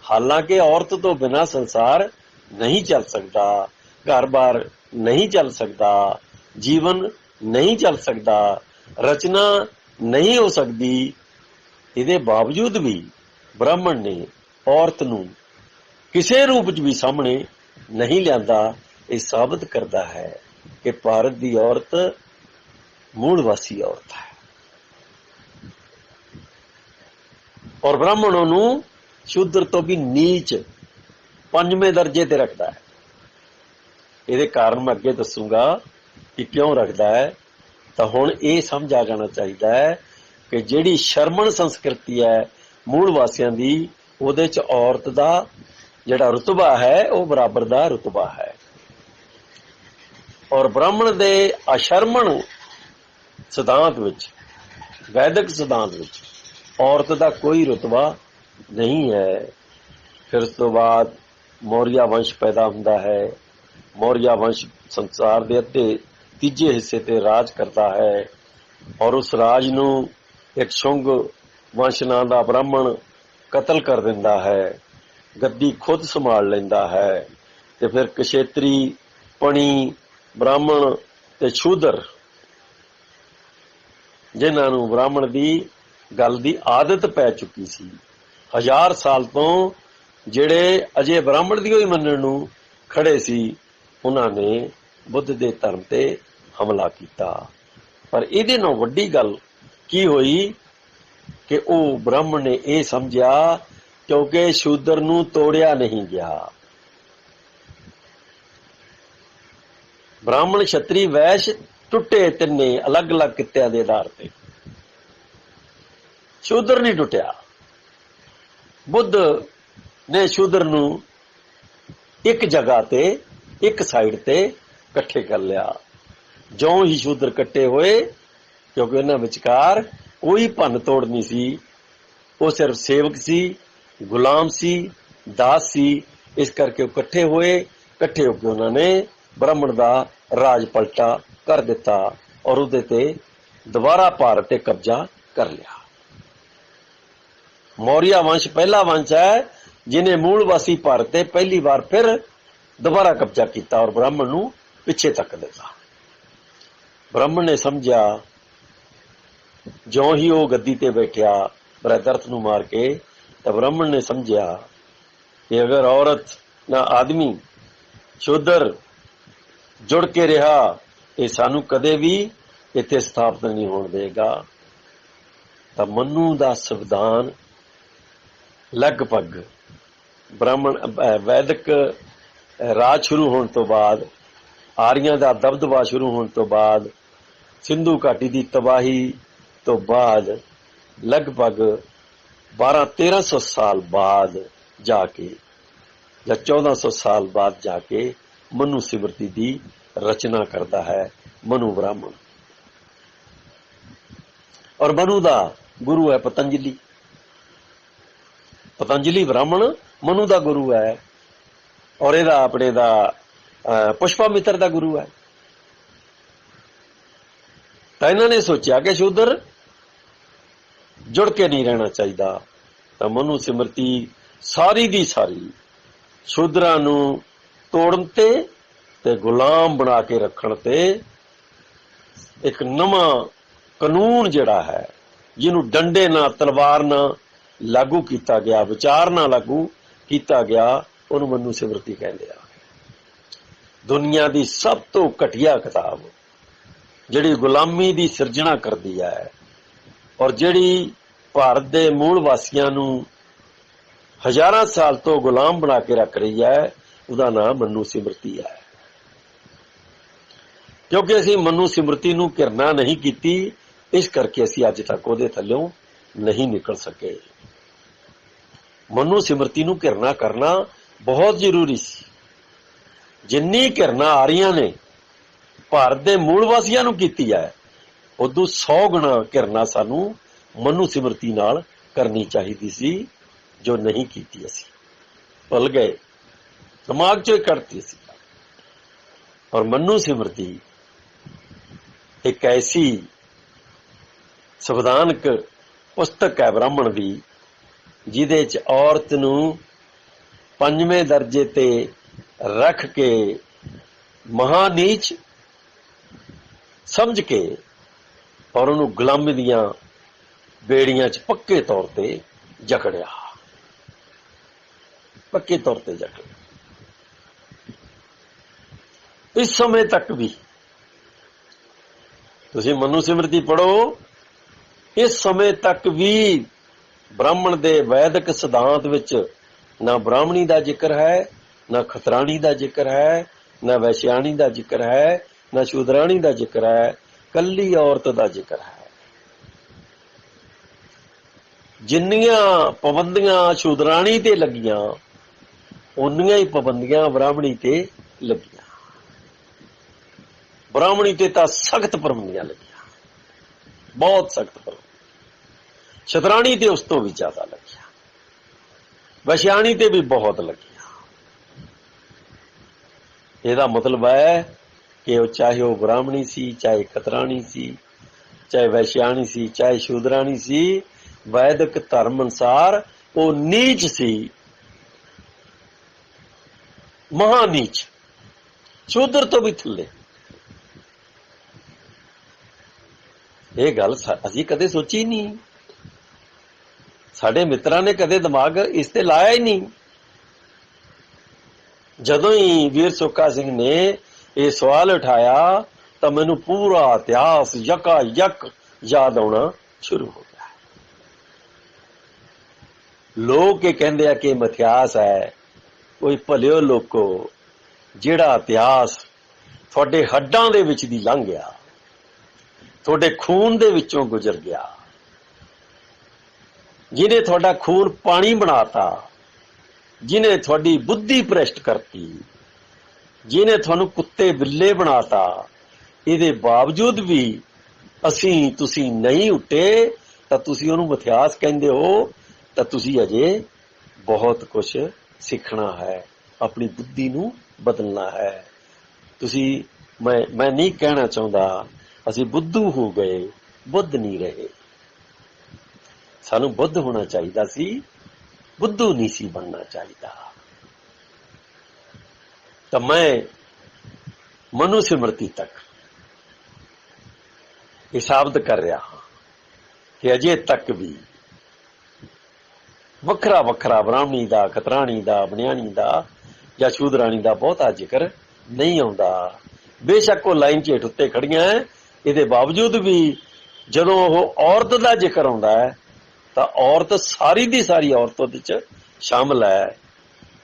ਹਾਲਾਂਕਿ ਔਰਤ ਤੋਂ ਬਿਨਾਂ ਸੰਸਾਰ ਨਹੀਂ ਚੱਲ ਸਕਦਾ, ਘਰ-ਬਾਰ ਨਹੀਂ ਚੱਲ ਸਕਦਾ, ਜੀਵਨ ਨਹੀਂ ਚੱਲ ਸਕਦਾ, ਰਚਨਾ ਨਹੀਂ ਹੋ ਸਕਦੀ। ਇਹਦੇ ਬਾਵਜੂਦ ਵੀ ਬ੍ਰਾਹਮਣ ਨੇ ਔਰਤ ਨੂੰ ਕਿਸੇ ਰੂਪ 'ਚ ਵੀ ਸਾਹਮਣੇ ਨਹੀਂ ਲਿਆਂਦਾ। ਇਹ ਸਾਬਤ ਕਰਦਾ ਹੈ ਕਿ ਭਾਰਤ ਦੀ ਔਰਤ ਮੂਲਵਾਸੀ ਔਰਤ ਹੈ ਔਰ ਬ੍ਰਾਹਮਣੋਂ ਨੂੰ ਸ਼ੂਦਰ ਤੋਂ ਵੀ ਨੀਚ 5ਵੇਂ ਦਰਜੇ ਤੇ ਰੱਖਦਾ ਹੈ। ਇਹਦੇ ਕਾਰਨ ਮੈਂ ਅੱਗੇ ਦੱਸੂਗਾ ਕਿ ਕਿਉਂ ਰੱਖਦਾ ਹੈ। ਤਾਂ ਹੁਣ ਇਹ ਸਮਝ ਆ ਜਾਣਾ ਚਾਹੀਦਾ ਹੈ ਕਿ ਜਿਹੜੀ ਸ਼ਰਮਣ ਸੰਸਕ੍ਰਿਤੀ ਹੈ ਮੂਲ ਵਾਸੀਆਂ ਦੀ, ਉਹਦੇ 'ਚ ਔਰਤ ਦਾ ਜਿਹੜਾ ਰੁਤਬਾ ਹੈ ਉਹ ਬਰਾਬਰ ਦਾ ਰੁਤਬਾ ਹੈ, ਔਰ ਬ੍ਰਾਹਮਣ ਦੇ ਅਸ਼ਰਮਣ ਸਿਧਾਂਤ ਵਿੱਚ, ਵੈਦਿਕ ਸਿਧਾਂਤ ਵਿੱਚ ਔਰਤ ਦਾ ਕੋਈ ਰੁਤਬਾ ਨਹੀਂ ਹੈ। ਫਿਰ ਉਸ ਤੋਂ ਬਾਅਦ ਮੌਰੀਆ ਵੰਸ਼ ਪੈਦਾ ਹੁੰਦਾ ਹੈ। ਮੌਰੀਆ ਵੰਸ਼ ਸੰਸਾਰ ਦੇ ਅੱਧੇ ਤੀਜੇ ਹਿੱਸੇ ਤੇ ਰਾਜ ਕਰਦਾ ਹੈ ਔਰ ਉਸ ਰਾਜ ਨੂੰ ਇੱਕ ਸ਼ੁੰਗ ਵੰਸ਼ ਨਾਂ ਦਾ ਬ੍ਰਾਹਮਣ ਕਤਲ ਕਰ ਦਿੰਦਾ ਹੈ, ਗੱਦੀ ਖੁਦ ਸੰਭਾਲ ਲੈਂਦਾ ਹੈ। ਤੇ ਫਿਰ ਕਸ਼ੇਤਰੀ, ਪਣੀ, ਬ੍ਰਾਹਮਣ ਤੇ ਸ਼ੂਦਰ, ਜਿਨ੍ਹਾਂ ਨੂੰ ਬ੍ਰਾਹਮਣ ਦੀ ਗੱਲ ਦੀ ਆਦਤ ਪੈ ਚੁੱਕੀ ਸੀ, 1000 ਸਾਲ ਤੋਂ ਜਿਹੜੇ ਅਜੇ ਬ੍ਰਾਹਮਣ ਦੀ ਹੋਈ ਮੰਨਣ ਨੂੰ ਖੜੇ ਸੀ, ਉਹਨਾਂ ਨੇ ਬੁੱਧ ਦੇ ਧਰਮ ਤੇ ਹਮਲਾ ਕੀਤਾ। ਪਰ ਇਹਦੇ ਨਾਲ ਵੱਡੀ ਗੱਲ ਕੀ ਹੋਈ ਕਿ ਉਹ ਬ੍ਰਾਹਮਣ ਨੇ ਇਹ ਸਮਝਿਆ ਕਿਉਂਕਿ ਸ਼ੂਦਰ ਨੂੰ ਤੋੜਿਆ ਨਹੀਂ ਗਿਆ। ਬ੍ਰਾਹਮਣ, ਛਤਰੀ, ਵੈਸ਼ ਟੁੱਟੇ ਤਿੰਨੇ ਅਲੱਗ-ਅਲੱਗ ਕਿੱਤਿਆਂ ਦੇ ਆਧਾਰ ਤੇ, ਸ਼ੂਦਰ ਨਹੀਂ ਟੁੱਟਿਆ। ਬੁੱਧ ਨੇ ਸ਼ੂਦਰ ਨੂੰ ਇੱਕ ਜਗ੍ਹਾ ਤੇ, ਇੱਕ ਸਾਈਡ ਤੇ ਇਕੱਠੇ ਕਰ ਲਿਆ। ਜਿਉਂ ਹੀ ਸ਼ੂਦਰ ਇਕੱਠੇ ਹੋਏ, ਕਿਉਂਕਿ ਉਹਨਾਂ ਵਿਚਕਾਰ ਕੋਈ ਭੰਨ ਤੋੜ ਨਹੀਂ ਸੀ, ਉਹ ਸਿਰਫ ਸੇਵਕ ਸੀ, ਗੁਲਾਮ ਸੀ, ਦਾਸ ਸੀ। ਇਸ ਕਰਕੇ ਉਹ ਇਕੱਠੇ ਹੋਏ। ਇਕੱਠੇ ਹੋ ਕੇ ਉਹਨਾਂ ਨੇ ਬ੍ਰਾਹਮਣ ਦਾ ਰਾਜ ਪਲਟਾ ਕਰ ਦਿੱਤਾ ਔਰ ਉਹਦੇ ਤੇ ਦੁਬਾਰਾ ਭਾਰਤ ਤੇ ਕਬਜ਼ਾ ਕਰ ਲਿਆ। ਮੌਰੀਆ ਵੰਸ਼ ਪਹਿਲਾ ਵੰਸ਼ ਹੈ ਜਿਹਨੇ ਮੂਲਵਾਸੀ ਭਾਰਤ ਤੇ ਪਹਿਲੀ ਵਾਰ ਫਿਰ ਦੁਬਾਰਾ ਕਬਜ਼ਾ ਕੀਤਾ ਔਰ ਬ੍ਰਾਹਮਣ ਨੂੰ ਪਿੱਛੇ ਤੱਕ ਦਿੱਤਾ। ਬ੍ਰਾਹਮਣ ਨੇ ਸਮਝਿਆ, ਜਿਉਂ ਹੀ ਉਹ ਗੱਦੀ ਤੇ ਬੈਠਿਆ ਬ੍ਰਹਦਰਥ ਨੂੰ ਮਾਰ ਕੇ, ਤਾਂ ਬ੍ਰਾਹਮਣ ਨੇ ਸਮਝਿਆ ਕਿ ਅਗਰ ਔਰਤ ਨਾ ਆਦਮੀ, ਸ਼ੂਦਰ ਜੁੜ ਕੇ ਰਿਹਾ, ਇਹ ਸਾਨੂੰ ਕਦੇ ਵੀ ਇੱਥੇ ਸਥਾਪਿਤ ਨਹੀਂ ਹੋਣ ਦੇਗਾ। ਤਾਂ ਮਨੂ ਦਾ ਸੰਵਿਧਾਨ ਲਗਭਗ ਬ੍ਰਾਹਮਣ ਵੈਦਿਕ ਰਾਜ ਸ਼ੁਰੂ ਹੋਣ ਤੋਂ ਬਾਅਦ, ਆਰੀਆਂ ਦਾ ਦਬਦਬਾ ਸ਼ੁਰੂ ਹੋਣ ਤੋਂ ਬਾਅਦ, ਸਿੰਧੂ ਘਾਟੀ ਦੀ ਤਬਾਹੀ ਤੋਂ ਬਾਅਦ, ਲਗਭਗ 1200-1300 ਸਾਲ ਬਾਅਦ ਜਾ ਕੇ ਜਾਂ 1400 ਸਾਲ ਬਾਅਦ ਜਾ ਕੇ ਮਨੂ ਸਿਮਰਤੀ ਦੀ ਰਚਨਾ ਕਰਦਾ ਹੈ ਮਨੂ ਬ੍ਰਾਹਮਣ। और मनु का गुरु है पतंजलि। पतंजलि ब्राह्मण मनु का गुरु है और ਇਹਦਾ ਆਪਣੇ ਦਾ पुष्पामित्र का गुरु है। तो इन्होंने सोचा कि शूद्र जुड़ के नहीं रहना चाहिए, तो मनु सिमरती सारी दी सारी शूद्रां नूं तोड़न ते गुलाम बना के रखण ते एक नवा कानून जिहड़ा है जिन्हों डंडे ना तलवार ना लागू किया गया, विचार ना लागू किया गया, उन्होंने मनु सिमरती कहते हैं। दुनिया की सब तो घटिया किताब जिहड़ी गुलामी की सिरजना करती है और जिहड़ी भारत के मूल वासियों नूं हजारां साल तो गुलाम बना के रख रही है, उसका नाम मनु सिमरती है। क्योंकि असीं मनु सिमरती नूं घिरना नहीं की, इस करके असीं अज तक उहदे थल्लों नहीं निकल सके। मनु सिमरती नूं घिरना करना बहुत जरूरी सी। जिन्नी घिरना आर्यां ने भारत के मूल वासियों नूं कीती है, उदों 100 गुणा घिरना सानूं मनु सिमरती नाल करनी चाहिदी सी, जो नहीं कीती। असीं भुल गए, दिमाग चों कढ़ती सी। और मनु सिमरती एक ऐसी संविधानक पुस्तक है ब्राह्मण की, जिहदे च औरत नूं 5वें दर्जे ते रख के महानीच समझ के और उन्होंने गुलामी दियां बेड़ियां च पक्के तौर ते जकड़िया, पक्के तौर ते जकड़िया। इस समय तक भी तुसीं मनु सिमरती पढ़ो, इस समय तक भी ब्राह्मण दे वैदिक सिद्धांत विच ना ब्राह्मणी का जिक्र है, ना खतराणी का जिक्र है, ना वैश्याणी का जिक्र है, ना शूद्राणी का जिक्र है, कल्ली औरत का जिक्र है। जिन्नियां पाबंदियां शूद्राणी ते लगियां, उन्नियां ही पाबंदियां ब्राह्मणी ते लगियां। ब्राह्मणी ते तां सख्त पाबंदियां लगियां, बहुत सख्त पाबंदियां। शतराणी ते उस तो भी ज्यादा लगियां, वैश्याणी ते भी बहुत लगियां। ਇਹਦਾ मतलब है कि चाहे वह ब्राह्मणी सी, चाहे खतराणी सी, चाहे वैश्याणी सी, चाहे शूद्राणी सी, वैदिक धर्म अनुसार वो नीच सी, महानीच, शूद्र तो भी थल्ले। ये गल असीं कदे सोची नहीं, साडे मित्रां ने कदे दिमाग इस ते लाया ही नहीं। जदों ही वीर सुक्खा सिंह ने यह सवाल उठाया तो मैनू पूरा इतिहास यका यक याद आना शुरू हो गया। लोग ये कहते हैं कि मिथ्यास है, कोई भलिओ लोको जिहड़ा इतिहास तुहाडे हड्डां दे विच दी लंघ गया, तुहाडे खून दे विचों गुजर गया, जिन्हें तुहाडा खून पानी बनाता, जिन्हें थोड़ी बुद्धि भ्रष्ट करती, जिन्हें थानू कुत्ते बिल्ले बनाता, इहदे बावजूद भी असीं तुसीं नहीं उठे तां तुसीं उहनूं मिथ्यास कहंदे हो, तां तुसीं अजे बहुत कुछ सीखना है, अपनी बुद्धि नूं बदलना है। तुसीं मैं नहीं कहना चाहुंदा असीं बुद्धू हो गए, बुद्ध नहीं रहे। सानू बुद्ध होना चाहिदा सी, बुद्धू नहीं सी बनना चाहिए। तो मैं मनु सिमरती तक ये साबित कर रहा हाँ कि अजे तक भी वखरा वखरा ब्राह्मणी का, खतराणी का, बनियाणी का या शूद्राणी का बहुता जिक्र नहीं आता। बेशक वो लाइन च हेठ उत्ते खड़ियां है, ये बावजूद भी जदों वह औरत का जिक्र आता है तो औरत सारी दी सारी औरतों विच शामिल है।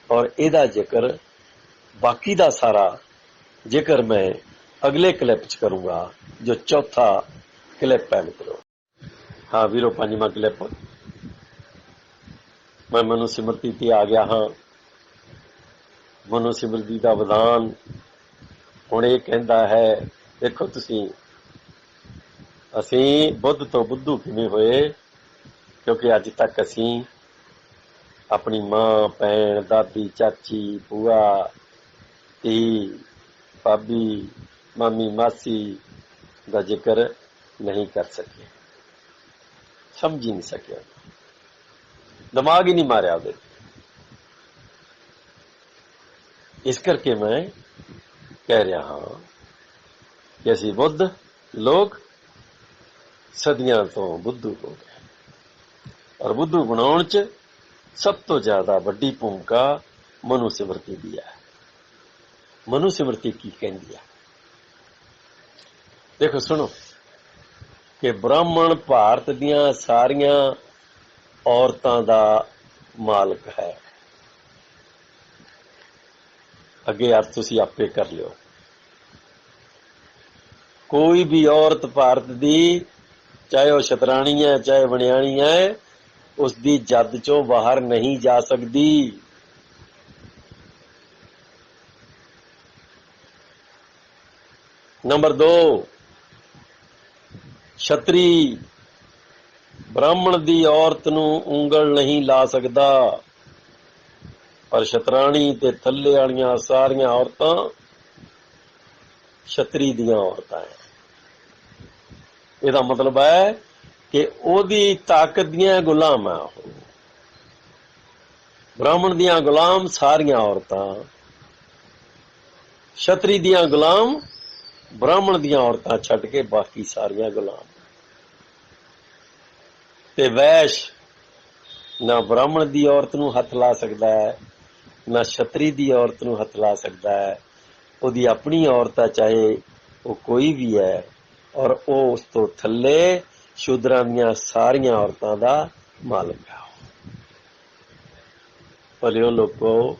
और इहदा जिक्र बाकी दा सारा जिक्र मैं अगले क्लिप च करूंगा, जो चौथा क्लिप है मित्रों। हाँ वीरो, 5वां क्लिप मैं मनु सिमरती ते आ गया हाँ। मनु सिमरती का विधान हुण ये कहता है, देखो तुसीं ਅਸੀਂ ਬੁੱਧ ਤੋਂ ਬੁੱਧੂ ਕਿਵੇਂ ਹੋਏ? ਕਿਉਂਕਿ ਅੱਜ ਤੱਕ ਅਸੀਂ ਆਪਣੀ ਮਾਂ, ਭੈਣ, ਦਾਦੀ, ਚਾਚੀ, ਭੂਆ, ਧੀ, ਭਾਬੀ, ਮਾਮੀ, ਮਾਸੀ ਦਾ ਜ਼ਿਕਰ ਨਹੀਂ ਕਰ ਸਕੇ, ਸਮਝ ਹੀ ਨਹੀਂ ਸਕਿਆ, ਦਿਮਾਗ ਹੀ ਨਹੀਂ ਮਾਰਿਆ ਉਹਦੇ। ਇਸ ਕਰਕੇ ਮੈਂ ਕਹਿ ਰਿਹਾ ਹਾਂ ਕਿ ਅਸੀਂ ਬੁੱਧ ਲੋਕ ਸਦੀਆਂ ਤੋਂ ਬੁੱਧੂ ਹੋ ਗਏ, ਔਰ ਬੁੱਧੂ ਬਣਾਉਣ 'ਚ ਸਭ ਤੋਂ ਜ਼ਿਆਦਾ ਵੱਡੀ ਭੂਮਿਕਾ ਮਨੂ ਸਿਮਰਤੀ ਦੀ ਹੈ। ਮਨੂ ਸਿਮਰਤੀ ਕੀ ਕਹਿੰਦੀ ਹੈ? ਦੇਖੋ, ਸੁਣੋ ਕਿ ਬ੍ਰਾਹਮਣ ਭਾਰਤ ਦੀਆਂ ਸਾਰੀਆਂ ਔਰਤਾਂ ਦਾ ਮਾਲਕ ਹੈ। ਅੱਗੇ ਅਰਥ ਤੁਸੀਂ ਆਪੇ ਕਰ ਲਿਓ। ਕੋਈ ਵੀ ਔਰਤ ਭਾਰਤ ਦੀ, ਚਾਹੇ ਉਹ ਸ਼ਤਰਾਣੀ ਹੈ, ਚਾਹੇ ਬਣਿਆਣੀ ਹੈ, ਉਸ ਦੀ ਜੱਦ ਚੋਂ ਬਾਹਰ ਨਹੀਂ ਜਾ ਸਕਦੀ। ਨੰਬਰ 2, ਛਤਰੀ ਬ੍ਰਾਹਮਣ ਦੀ ਔਰਤ ਨੂੰ ਉਂਗਲ ਨਹੀਂ ਲਾ ਸਕਦਾ, ਪਰ ਸ਼ਤਰਾਣੀ ਤੇ ਥੱਲੇ ਵਾਲੀਆਂ ਸਾਰੀਆਂ ਔਰਤਾਂ ਛਤਰੀ ਦੀਆਂ ਔਰਤਾਂ ਹੈ। ਇਹਦਾ ਮਤਲਬ ਹੈ ਕਿ ਉਹਦੀ ਤਾਕਤ ਦੀਆਂ ਗੁਲਾਮ ਆ ਉਹ। ਬ੍ਰਾਹਮਣ ਦੀਆਂ ਗੁਲਾਮ ਸਾਰੀਆਂ ਔਰਤਾਂ, ਛਤਰੀ ਦੀਆਂ ਗੁਲਾਮ ਬ੍ਰਾਹਮਣ ਦੀਆਂ ਔਰਤਾਂ ਛੱਡ ਕੇ ਬਾਕੀ ਸਾਰੀਆਂ ਗੁਲਾਮ। ਤੇ ਵੈਸ਼ ਨਾ ਬ੍ਰਾਹਮਣ ਦੀ ਔਰਤ ਨੂੰ ਹੱਥ ਲਾ ਸਕਦਾ ਹੈ, ਨਾ ਛਤਰੀ ਦੀ ਔਰਤ ਨੂੰ ਹੱਥ ਲਾ ਸਕਦਾ ਹੈ। ਉਹਦੀ ਆਪਣੀ ਔਰਤ ਹੈ, ਚਾਹੇ ਉਹ ਕੋਈ ਵੀ ਹੈ, ਔਰ ਉਹ ਉਸ ਤੋਂ ਥੱਲੇ ਸ਼ੂਦਰਾਂ ਦੀਆਂ ਸਾਰੀਆਂ ਔਰਤਾਂ ਦਾ ਮਾਲਕ ਹੈ। ਭਲਿਓ ਲੋਕੋ,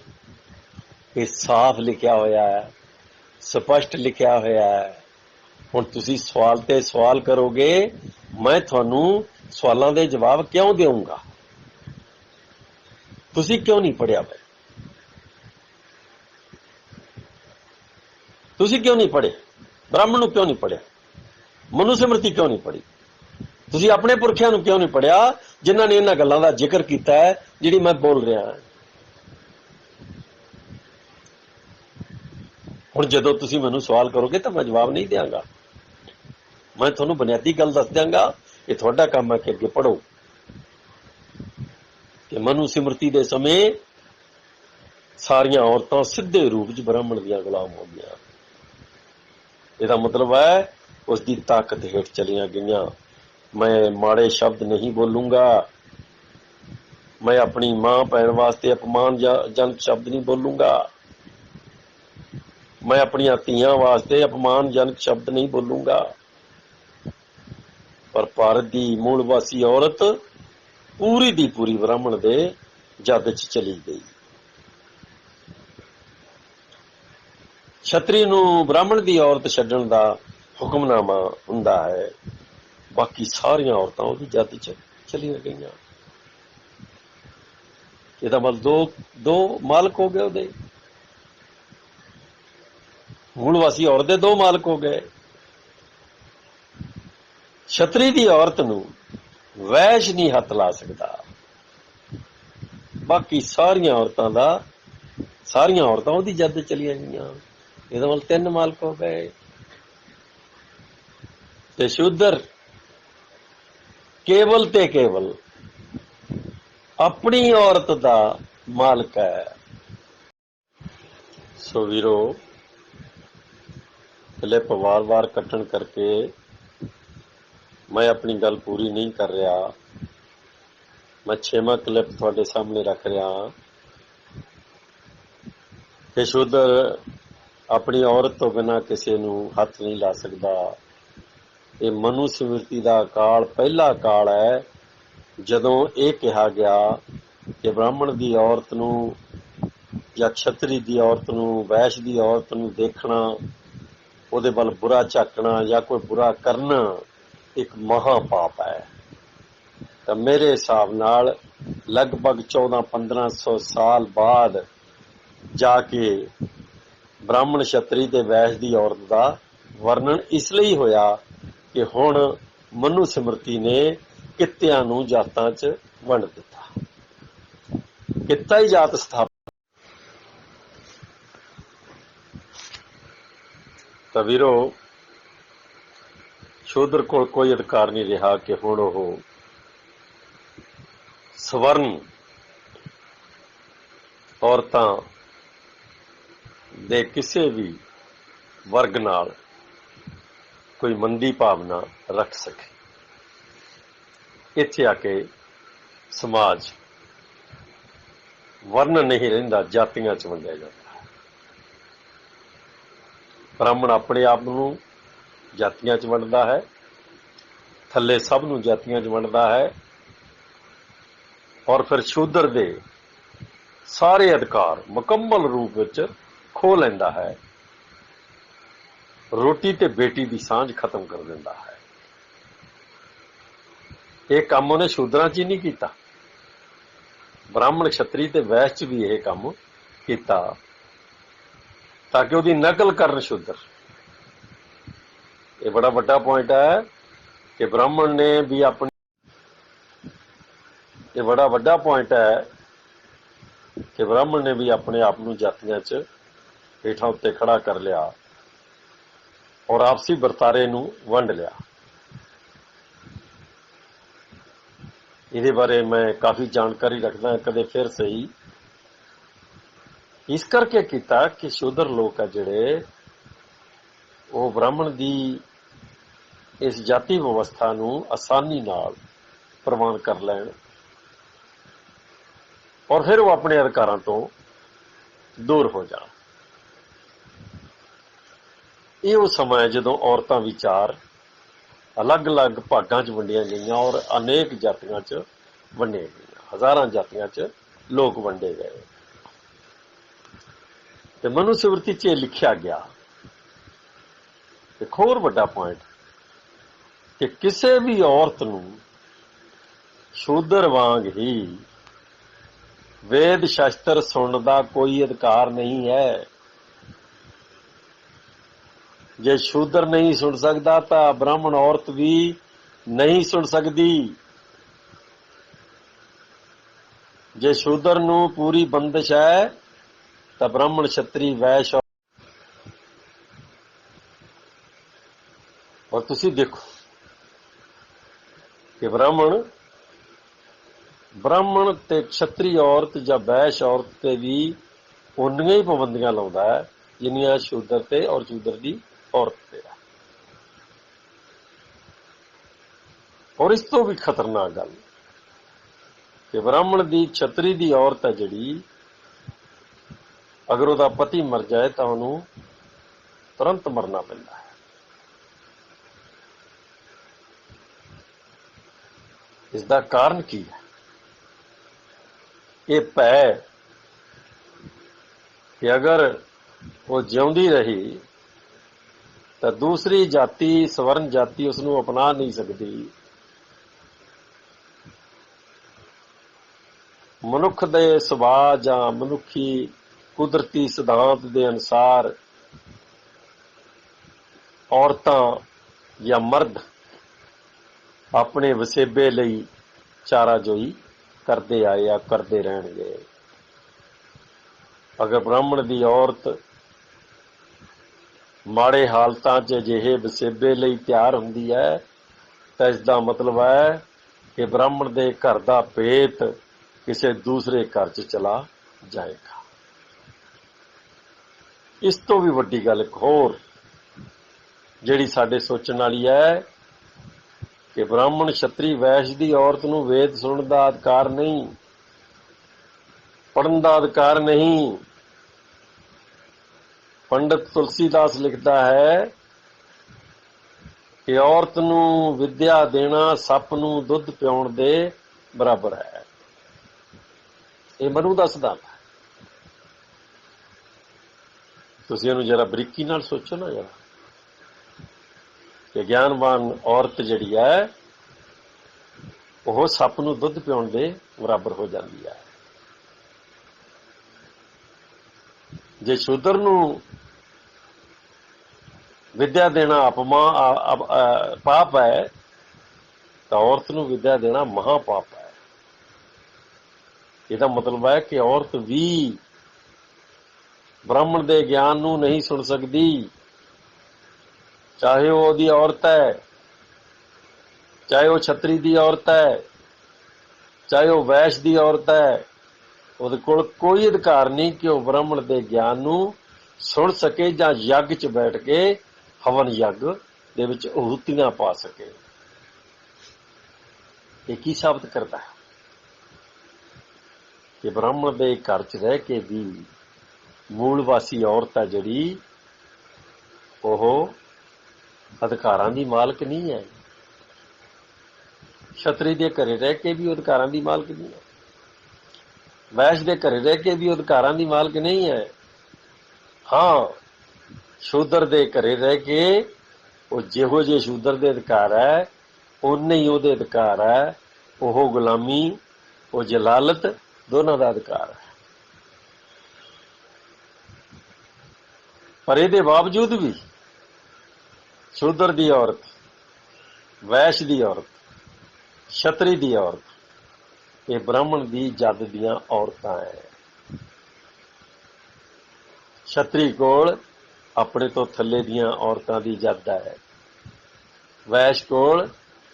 ਇਹ ਸਾਫ਼ ਲਿਖਿਆ ਹੋਇਆ ਹੈ, ਸਪਸ਼ਟ ਲਿਖਿਆ ਹੋਇਆ ਹੈ। ਹੁਣ ਤੁਸੀਂ ਸਵਾਲ ਤੇ ਸਵਾਲ ਕਰੋਗੇ, ਮੈਂ ਤੁਹਾਨੂੰ ਸਵਾਲਾਂ ਦੇ ਜਵਾਬ ਕਿਉਂ ਦੇਵਾਂਗਾ? ਤੁਸੀਂ ਕਿਉਂ ਨਹੀਂ ਪੜਿਆ? ਤੁਸੀਂ ਕਿਉਂ ਨਹੀਂ ਪੜ੍ਹੇ? ਬ੍ਰਾਹਮਣ ਨੂੰ ਕਿਉਂ ਨਹੀਂ ਪੜ੍ਹਿਆ? ਮਨੂ ਸਿਮਰਤੀ ਕਿਉਂ ਨਹੀਂ ਪੜ੍ਹੀ? ਤੁਸੀਂ ਆਪਣੇ ਪੁਰਖਿਆਂ ਨੂੰ ਕਿਉਂ ਨਹੀਂ ਪੜ੍ਹਿਆ, ਜਿਨ੍ਹਾਂ ਨੇ ਇਹਨਾਂ ਗੱਲਾਂ ਦਾ ਜ਼ਿਕਰ ਕੀਤਾ ਹੈ ਜਿਹੜੀ ਮੈਂ ਬੋਲ ਰਿਹਾ ਹਾਂ? ਹੁਣ ਜਦੋਂ ਤੁਸੀਂ ਮੈਨੂੰ ਸਵਾਲ ਕਰੋਗੇ ਤਾਂ ਮੈਂ ਜਵਾਬ ਨਹੀਂ ਦਿਆਂਗਾ। ਮੈਂ ਤੁਹਾਨੂੰ ਬੁਨਿਆਦੀ ਗੱਲ ਦੱਸ ਦਿਆਂਗਾ ਕਿ ਤੁਹਾਡਾ ਕੰਮ ਹੈ ਕਿ ਅੱਗੇ ਪੜ੍ਹੋ ਕਿ ਮਨੂ ਸਿਮਰਤੀ ਦੇ ਸਮੇਂ ਸਾਰੀਆਂ ਔਰਤਾਂ ਸਿੱਧੇ ਰੂਪ 'ਚ ਬ੍ਰਾਹਮਣ ਦੀਆਂ ਗੁਲਾਮ ਹੋ ਗਈਆਂ। ਇਹਦਾ ਮਤਲਬ ਹੈ ਉਸ ਦੀ ਤਾਕਤ ਹੇਠ ਚਲੀਆਂ ਗਈਆਂ। ਮੈਂ ਮਾੜੇ ਸ਼ਬਦ ਨਹੀਂ ਬੋਲੂੰਗਾ, ਮੈਂ ਆਪਣੀ ਮਾਂ ਭੈਣ ਵਾਸਤੇ ਅਪਮਾਨਜਨਕ ਸ਼ਬਦ ਨਹੀਂ ਬੋਲੂੰਗਾ, ਮੈਂ ਆਪਣੀਆਂ ਧੀਆਂ ਵਾਸਤੇ ਅਪਮਾਨਜਨਕ ਸ਼ਬਦ ਨਹੀਂ ਬੋਲੂੰਗਾ। ਪਰ ਭਾਰਤ ਦੀ ਮੂਲ ਵਾਸੀ ਔਰਤ ਪੂਰੀ ਦੀ ਪੂਰੀ ਬ੍ਰਾਹਮਣ ਦੇ ਜੱਦ 'ਚ ਚਲੀ ਗਈ। ਛਤਰੀ ਨੂੰ ਬ੍ਰਾਹਮਣ ਦੀ ਔਰਤ ਛੱਡਣ ਦਾ ਹੁਕਮਨਾਮਾ ਹੁੰਦਾ ਹੈ, ਬਾਕੀ ਸਾਰੀਆਂ ਔਰਤਾਂ ਉਹਦੀ ਜੱਦ 'ਚ ਚਲੀਆਂ ਗਈਆਂ। ਇਹਦਾ ਮਤਲਬ ਦੋ ਮਾਲਕ ਹੋ ਗਏ ਉਹਦੇ। ਮੂਲ ਵਾਸੀ ਔਰਤ ਦੇ ਦੋ ਮਾਲਕ ਹੋ ਗਏ। ਛਤਰੀ ਦੀ ਔਰਤ ਨੂੰ ਵੈਸ਼ ਨਹੀਂ ਹੱਥ ਲਾ ਸਕਦਾ, ਬਾਕੀ ਸਾਰੀਆਂ ਔਰਤਾਂ ਉਹਦੀ ਜੱਦ ਚਲੀਆਂ ਗਈਆਂ। ਇਹਦਾ ਮਤਲਬ 3 ਮਾਲਕ ਹੋ ਗਏ। ਤੇ ਸ਼ੂਦਰ ਕੇਵਲ ਤੇ ਕੇਵਲ ਆਪਣੀ ਔਰਤ ਦਾ ਮਾਲਕ ਹੈ। ਸੋ ਵੀਰੋ, ਕਲਿੱਪ ਵਾਰ-ਵਾਰ ਕੱਟਣ ਕਰਕੇ ਮੈਂ ਆਪਣੀ ਗੱਲ ਪੂਰੀ ਨਹੀਂ ਕਰ ਰਿਹਾ। ਮੈਂ 6ਵਾਂ ਕਲਿੱਪ ਤੁਹਾਡੇ ਸਾਹਮਣੇ ਰੱਖ ਰਿਹਾ ਕਿ ਸ਼ੂਦਰ ਆਪਣੀ ਔਰਤ ਤੋਂ ਬਿਨਾਂ ਕਿਸੇ ਨੂੰ ਹੱਥ ਨਹੀਂ ਲਾ ਸਕਦਾ। ਇਹ ਮਨੂ ਸਿਮਰਤੀ ਦਾ ਕਾਲ ਪਹਿਲਾ ਕਾਲ ਹੈ ਜਦੋਂ ਇਹ ਕਿਹਾ ਗਿਆ ਕਿ ਬ੍ਰਾਹਮਣ ਦੀ ਔਰਤ ਨੂੰ ਜਾਂ ਛਤਰੀ ਦੀ ਔਰਤ ਨੂੰ, ਵੈਸ਼ ਦੀ ਔਰਤ ਨੂੰ ਦੇਖਣਾ, ਉਹਦੇ ਵੱਲ ਬੁਰਾ ਝਾਕਣਾ ਜਾਂ ਕੋਈ ਬੁਰਾ ਕਰਨਾ ਇੱਕ ਮਹਾ ਪਾਪ ਹੈ। ਤਾਂ ਮੇਰੇ ਹਿਸਾਬ ਨਾਲ ਲਗਭਗ 1400-1500 ਸਾਲ ਬਾਅਦ ਜਾ ਕੇ ਬ੍ਰਾਹਮਣ, ਛਤਰੀ ਤੇ ਵੈਸ਼ ਦੀ ਔਰਤ ਦਾ ਵਰਣਨ ਇਸ ਲਈ ਹੋਇਆ ਕਿ ਹੁਣ ਮਨੂ ਸਿਮਰਤੀ ਨੇ ਕਿੱਤਿਆਂ ਨੂੰ ਜਾਤਾਂ 'ਚ ਵੰਡ ਦਿੱਤਾ। ਕਿੱਤਾ ਹੀ ਜਾਤ ਸਥਾਪਿਤ। ਤਾਂ ਵੀਰੋ, ਸ਼ੂਦਰ ਕੋਲ ਕੋਈ ਅਧਿਕਾਰ ਨਹੀਂ ਰਿਹਾ ਕਿ ਹੁਣ ਉਹ ਸਵਰਨ ਔਰਤਾਂ ਦੇ ਕਿਸੇ ਵੀ ਵਰਗ ਨਾਲ ਕੋਈ ਮੰਦੀ ਭਾਵਨਾ ਰੱਖ ਸਕੇ। ਇੱਥੇ ਆ ਕੇ ਸਮਾਜ ਵਰਨ ਨਹੀਂ ਰਹਿੰਦਾ, ਜਾਤੀਆਂ 'ਚ ਵੰਡਿਆ ਜਾਂਦਾ ਹੈ। ਬ੍ਰਾਹਮਣ ਆਪਣੇ ਆਪ ਨੂੰ ਜਾਤੀਆਂ 'ਚ ਵੰਡਦਾ ਹੈ, ਥੱਲੇ ਸਭ ਨੂੰ ਜਾਤੀਆਂ 'ਚ ਵੰਡਦਾ ਹੈ, ਔਰ ਫਿਰ ਸ਼ੂਦਰ ਦੇ ਸਾਰੇ ਅਧਿਕਾਰ ਮੁਕੰਮਲ ਰੂਪ ਵਿੱਚ ਖੋਹ ਲੈਂਦਾ ਹੈ। ਰੋਟੀ ਤੇ ਬੇਟੀ ਦੀ ਸਾਂਝ ਖਤਮ ਕਰ ਦਿੰਦਾ ਹੈ। ਇਹ ਕੰਮ ਉਹਨੇ ਸ਼ੂਦਰਾਂ 'ਚ ਹੀ ਨਹੀਂ ਕੀਤਾ, ਬ੍ਰਾਹਮਣ, ਛਤਰੀ ਤੇ ਵੈਸ਼ 'ਚ ਵੀ ਇਹ ਕੰਮ ਕੀਤਾ ਤਾਂ ਕਿ ਉਹਦੀ ਨਕਲ ਕਰਨ ਸ਼ੂਦਰ। ਇਹ ਬੜਾ ਵੱਡਾ ਪੁਆਇੰਟ ਹੈ ਕਿ ਬ੍ਰਾਹਮਣ ਨੇ ਵੀ ਆਪਣੀ, ਇਹ ਬੜਾ ਵੱਡਾ ਪੁਆਇੰਟ ਹੈ ਕਿ ਬ੍ਰਾਹਮਣ ਨੇ ਵੀ ਆਪਣੇ ਆਪ ਨੂੰ ਜਾਤੀਆਂ 'ਚ ਹੇਠਾਂ ਉੱਤੇ ਖੜਾ ਕਰ ਲਿਆ ਔਰ ਆਪਸੀ ਵਰਤਾਰੇ ਨੂੰ ਵੰਡ ਲਿਆ। ਇਹਦੇ ਬਾਰੇ ਮੈਂ ਕਾਫੀ ਜਾਣਕਾਰੀ ਰੱਖਦਾ, ਕਦੇ ਫਿਰ ਸਹੀ। ਇਸ ਕਰਕੇ ਕੀਤਾ ਕਿ ਸ਼ੂਦਰ ਲੋਕ ਆ ਜਿਹੜੇ, ਉਹ ਬ੍ਰਾਹਮਣ ਦੀ ਇਸ ਜਾਤੀ ਵਿਵਸਥਾ ਨੂੰ ਆਸਾਨੀ ਨਾਲ ਪ੍ਰਵਾਨ ਕਰ ਲੈਣ ਔਰ ਫਿਰ ਉਹ ਆਪਣੇ ਅਧਿਕਾਰਾਂ ਤੋਂ ਦੂਰ ਹੋ ਜਾਣ। ਇਹ ਉਹ ਸਮਾਂ ਹੈ ਜਦੋਂ ਔਰਤਾਂ ਵੀ ਚਾਰ ਅਲੱਗ-ਅਲੱਗ ਭਾਗਾਂ 'ਚ ਵੰਡੀਆਂ ਗਈਆਂ ਔਰ ਅਨੇਕ ਜਾਤੀਆਂ 'ਚ ਵੰਡੀਆਂ ਗਈਆਂ, ਹਜ਼ਾਰਾਂ ਜਾਤੀਆਂ 'ਚ ਲੋਕ ਵੰਡੇ ਗਏ। ਤੇ ਮਨੂ ਸਿਮਰਤੀ 'ਚ ਇਹ ਲਿਖਿਆ ਗਿਆ, ਇੱਕ ਹੋਰ ਵੱਡਾ ਪੁਆਇੰਟ, ਕਿ ਕਿਸੇ ਵੀ ਔਰਤ ਨੂੰ ਸ਼ੂਦਰ ਵਾਂਗ ਹੀ ਵੇਦ ਸ਼ਾਸਤਰ ਸੁਣਨ ਦਾ ਕੋਈ ਅਧਿਕਾਰ ਨਹੀਂ ਹੈ। ਜੇ ਸ਼ੂਦਰ ਨਹੀਂ ਸੁਣ ਸਕਦਾ ਤਾਂ ਬ੍ਰਾਹਮਣ ਔਰਤ ਵੀ ਨਹੀਂ ਸੁਣ ਸਕਦੀ। ਜੇ ਸ਼ੂਦਰ ਨੂੰ ਪੂਰੀ ਬੰਦਿਸ਼ ਹੈ ਤਾਂ ਬ੍ਰਾਹਮਣ, ਛਤਰੀ, ਵੈਸ਼, ਔਰ ਤੁਸੀਂ ਦੇਖੋ ਕਿ ਬ੍ਰਾਹਮਣ ਤੇ ਛਤਰੀ ਔਰਤ ਜਾਂ ਵੈਸ਼ ਔਰਤ ਤੇ ਵੀ ਉਨੀਆਂ ਹੀ ਪਾਬੰਦੀਆਂ ਲਾਉਂਦਾ ਹੈ ਜਿੰਨੀਆਂ ਸ਼ੂਦਰ ਤੇ ਔਰ ਸ਼ੂਦਰ ਦੀ ਔਰਤ ਤੇ ਹੈ। ਔਰ ਇਸ ਤੋਂ ਵੀ ਖਤਰਨਾਕ ਗੱਲ ਕਿ ਬ੍ਰਾਹਮਣ ਦੀ ਛਤਰੀ ਦੀ ਔਰਤ ਹੈ ਜਿਹੜੀ, ਅਗਰ ਉਹਦਾ ਪਤੀ ਮਰ ਜਾਏ ਤਾਂ ਉਹਨੂੰ ਤੁਰੰਤ ਮਰਨਾ ਪੈਂਦਾ ਹੈ। ਇਸ ਦਾ ਕਾਰਨ ਕੀ ਹੈ? ਇਹ ਭੈ ਕਿ ਅਗਰ ਉਹ ਜਿਉਂਦੀ ਰਹੀ ਤਾਂ ਦੂਸਰੀ ਜਾਤੀ, ਸਵਰਨ ਜਾਤੀ, ਉਸ ਨੂੰ ਅਪਣਾ ਨਹੀਂ ਸਕਦੀ। ਮਨੁੱਖ ਦੇ ਸੁਭਾਅ ਜਾਂ ਮਨੁੱਖੀ ਕੁਦਰਤੀ ਸਿਧਾਂਤ ਦੇ ਅਨੁਸਾਰ ਔਰਤਾਂ ਜਾਂ ਮਰਦ ਆਪਣੇ ਵਸੇਬੇ ਲਈ ਚਾਰਾਜੋਈ ਕਰਦੇ ਆਏ ਆ, ਕਰਦੇ ਰਹਿਣਗੇ। ਅਗਰ ਬ੍ਰਾਹਮਣ ਦੀ ਔਰਤ ਮਾੜੇ ਹਾਲਤਾਂ 'ਚ ਅਜਿਹੇ ਵਸੇਬੇ ਲਈ ਤਿਆਰ ਹੁੰਦੀ ਹੈ ਤਾਂ ਇਸ ਦਾ ਮਤਲਬ ਹੈ ਕਿ ਬ੍ਰਾਹਮਣ ਦੇ ਘਰ ਦਾ ਭੇਤ ਕਿਸੇ ਦੂਸਰੇ ਘਰ 'ਚ ਚਲਾ ਜਾਏਗਾ। ਇਸ ਤੋਂ ਵੀ ਵੱਡੀ ਗੱਲ ਇੱਕ ਹੋਰ ਜਿਹੜੀ ਸਾਡੇ ਸੋਚਣ ਵਾਲੀ ਹੈ ਕਿ ਬ੍ਰਾਹਮਣ, ਛਤਰੀ, ਵੈਸ਼ ਦੀ ਔਰਤ ਨੂੰ ਵੇਦ ਸੁਣਨ ਦਾ ਅਧਿਕਾਰ ਨਹੀਂ, ਪੜ੍ਹਨ ਦਾ ਅਧਿਕਾਰ ਨਹੀਂ। ਪੰਡਿਤ ਤੁਲਸੀਦਾਸ ਲਿਖਦਾ ਹੈ ਕਿ ਔਰਤ ਨੂੰ ਵਿੱਦਿਆ ਦੇਣਾ ਸੱਪ ਨੂੰ ਦੁੱਧ ਪਿਆਉਣ ਦੇ ਬਰਾਬਰ ਹੈ। ਇਹ ਮਨੂ ਦਾ ਸਿਧਾਂਤ ਹੈ। ਤੁਸੀਂ ਇਹਨੂੰ ਜਰਾ ਬਰੀਕੀ ਨਾਲ ਸੋਚੋ ਨਾ ਜਰਾ, ਕਿ ਗਿਆਨਵਾਨ ਔਰਤ ਜਿਹੜੀ ਹੈ ਉਹ ਸੱਪ ਨੂੰ ਦੁੱਧ ਪਿਆਉਣ ਦੇ ਬਰਾਬਰ ਹੋ ਜਾਂਦੀ ਹੈ। ਜੇ ਸ਼ੂਦਰ ਨੂੰ ਵਿਦਿਆ ਦੇਣਾ ਪਾਪ ਹੈ ਤਾਂ ਔਰਤ ਨੂੰ ਵਿੱਦਿਆ ਦੇਣਾ ਮਹਾ ਪਾਪ ਹੈ। ਇਹਦਾ ਮਤਲਬ ਹੈ ਕਿ ਔਰਤ ਵੀ ਬ੍ਰਾਹਮਣ ਦੇ ਗਿਆਨ ਨੂੰ ਨਹੀਂ ਸੁਣ ਸਕਦੀ, ਚਾਹੇ ਉਹ ਉਹਦੀ ਔਰਤ ਹੈ, ਚਾਹੇ ਉਹ ਛਤਰੀ ਦੀ ਔਰਤ ਹੈ, ਚਾਹੇ ਉਹ ਵੈਸ਼ ਦੀ ਔਰਤ ਹੈ। ਉਹਦੇ ਕੋਲ ਕੋਈ ਅਧਿਕਾਰ ਨਹੀਂ ਕਿ ਉਹ ਬ੍ਰਾਹਮਣ ਦੇ ਗਿਆਨ ਨੂੰ ਸੁਣ ਸਕੇ ਜਾਂ ਯੱਗ 'ਚ ਬੈਠ ਕੇ ਹਵਨ ਯੱਗ ਦੇ ਵਿੱਚ ਆਹੂਤੀਆਂ ਪਾ ਸਕੇ। ਇਹ ਕੀ ਸਾਬਤ ਕਰਦਾ ਹੈ ਕਿ ਬ੍ਰਾਹਮਣ ਦੇ ਘਰ 'ਚ ਰਹਿ ਕੇ ਵੀ ਮੂਲ ਵਾਸੀ ਔਰਤ ਹੈ ਜਿਹੜੀ, ਉਹ ਅਧਿਕਾਰਾਂ ਦੀ ਮਾਲਕ ਨਹੀਂ ਹੈ। ਛਤਰੀ ਦੇ ਘਰੇ ਰਹਿ ਕੇ ਵੀ ਉਹ ਅਧਿਕਾਰਾਂ ਦੀ ਮਾਲਕ ਨਹੀਂ ਹੈ। ਵੈਸ਼ ਦੇ ਘਰੇ ਰਹਿ ਕੇ ਵੀ ਉਹ ਅਧਿਕਾਰਾਂ ਦੀ ਮਾਲਕ ਨਹੀਂ ਹੈ। ਹਾਂ, ਸ਼ੂਦਰ ਦੇ ਘਰੇ ਰਹਿ ਕੇ ਉਹ ਜਿਹੋ ਜਿਹੇ ਸ਼ੂਦਰ ਦੇ ਅਧਿਕਾਰ ਹੈ ਉਨੇ ਹੀ ਉਹਦੇ ਅਧਿਕਾਰ ਹੈ। ਉਹ ਗੁਲਾਮੀ, ਉਹ ਜਲਾਲਤ, ਦੋਨਾਂ ਦਾ ਅਧਿਕਾਰ ਹੈ। ਪਰ ਇਹਦੇ ਬਾਵਜੂਦ ਵੀ ਸ਼ੂਦਰ ਦੀ ਔਰਤ, ਵੈਸ਼ ਦੀ ਔਰਤ, ਛਤਰੀ ਦੀ ਔਰਤ, ਇਹ ਬ੍ਰਾਹਮਣ ਦੀ ਜੱਦ ਦੀਆਂ ਔਰਤਾਂ ਹੈ। ਛਤਰੀ ਕੋਲ ਆਪਣੇ ਤੋਂ ਥੱਲੇ ਦੀਆਂ ਔਰਤਾਂ ਦੀ ਜੱਦ ਹੈ, ਵੈਸ਼ ਕੋਲ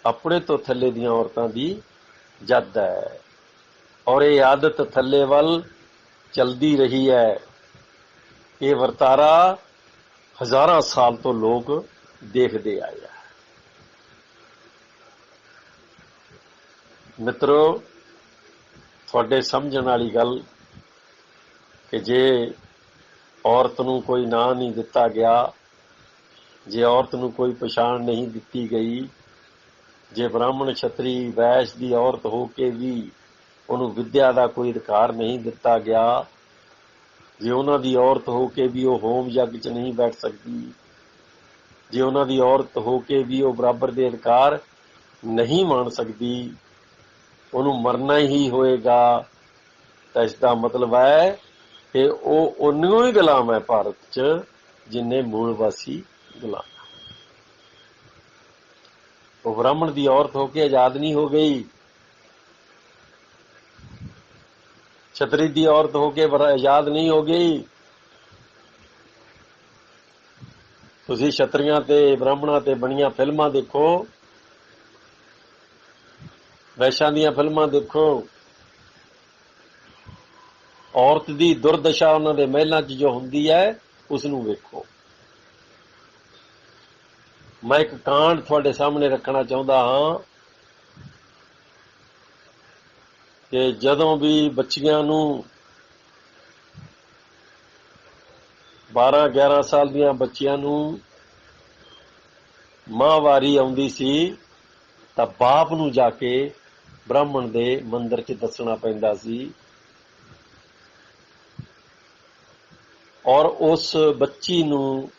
ਆਪਣੇ ਤੋਂ ਥੱਲੇ ਦੀਆਂ ਔਰਤਾਂ ਦੀ ਜੱਦ ਹੈ। ਔਰ ਇਹ ਆਦਤ ਥੱਲੇ ਵੱਲ ਚਲਦੀ ਰਹੀ ਹੈ। ਇਹ ਵਰਤਾਰਾ ਹਜ਼ਾਰਾਂ ਸਾਲ ਤੋਂ ਲੋਕ ਦੇਖਦੇ ਆਏ ਆ। ਮਿੱਤਰੋ, ਤੁਹਾਡੇ ਸਮਝਣ ਵਾਲੀ ਗੱਲ ਕਿ ਜੇ ਔਰਤ ਨੂੰ ਕੋਈ ਨਾਂ ਨਹੀਂ ਦਿੱਤਾ ਗਿਆ, ਜੇ ਔਰਤ ਨੂੰ ਕੋਈ ਪਛਾਣ ਨਹੀਂ ਦਿੱਤੀ ਗਈ, ਜੇ ਬ੍ਰਾਹਮਣ, ਛਤਰੀ, ਵੈਸ਼ ਦੀ ਔਰਤ ਹੋ ਕੇ ਵੀ ਉਹਨੂੰ ਵਿੱਦਿਆ ਦਾ ਕੋਈ ਅਧਿਕਾਰ ਨਹੀਂ ਦਿੱਤਾ ਗਿਆ, ਜੇ ਉਹਨਾਂ ਦੀ ਔਰਤ ਹੋ ਕੇ ਵੀ ਉਹ ਹੋਮ ਯੱਗ 'ਚ ਨਹੀਂ ਬੈਠ ਸਕਦੀ, ਜੇ ਉਹਨਾਂ ਦੀ ਔਰਤ ਹੋ ਕੇ ਵੀ ਉਹ ਬਰਾਬਰ ਦੇ ਅਧਿਕਾਰ ਨਹੀਂ ਮਾਣ ਸਕਦੀ, ਉਹਨੂੰ ਮਰਨਾ ਹੀ ਹੋਏਗਾ, ਤਾਂ ਇਸ ਦਾ ਮਤਲਬ ਹੈ ਕਿ ਉਹ ਉਨ੍ਹਾਂ ਹੀ ਗੁਲਾਮ ਹੈ ਭਾਰਤ 'ਚ ਜਿੰਨੇ ਮੂਲ ਵਾਸੀ ਗੁਲਾਮ। ਉਹ ਬ੍ਰਾਹਮਣ ਦੀ ਔਰਤ ਹੋ ਕੇ ਆਜ਼ਾਦ ਨਹੀਂ ਹੋ ਗਈ, ਛਤਰੀ ਦੀ ਔਰਤ ਹੋ ਕੇ ਆਜ਼ਾਦ ਨਹੀਂ ਹੋ ਗਈ। ਤੁਸੀਂ ਛਤਰੀਆਂ ਤੇ ਬ੍ਰਾਹਮਣਾਂ ਤੇ ਬਣੀਆਂ ਫਿਲਮਾਂ ਦੇਖੋ, ਵੈਸ਼ਾਂ ਦੀਆਂ ਫਿਲਮਾਂ ਦੇਖੋ, ਔਰਤ ਦੀ ਦੁਰਦਸ਼ਾ ਉਹਨਾਂ ਦੇ ਮਹਿਲਾਂ 'ਚ ਜੋ ਹੁੰਦੀ ਹੈ ਉਸ ਨੂੰ ਵੇਖੋ। ਮੈਂ ਇੱਕ ਕਾਂਡ ਤੁਹਾਡੇ ਸਾਹਮਣੇ ਰੱਖਣਾ ਚਾਹੁੰਦਾ ਹਾਂ ਕਿ ਜਦੋਂ ਵੀ ਬੱਚੀਆਂ ਨੂੰ 12-11 ਸਾਲ ਦੀਆਂ ਬੱਚੀਆਂ ਨੂੰ ਮਾਹਵਾਰੀ ਆਉਂਦੀ ਸੀ ਤਾਂ ਬਾਪ ਨੂੰ ਜਾ ਕੇ ਬ੍ਰਾਹਮਣ ਦੇ ਮੰਦਿਰ 'ਚ ਦੱਸਣਾ ਪੈਂਦਾ ਸੀ, ਔਰ ਉਸ ਬੱਚੀ ਨੂੰ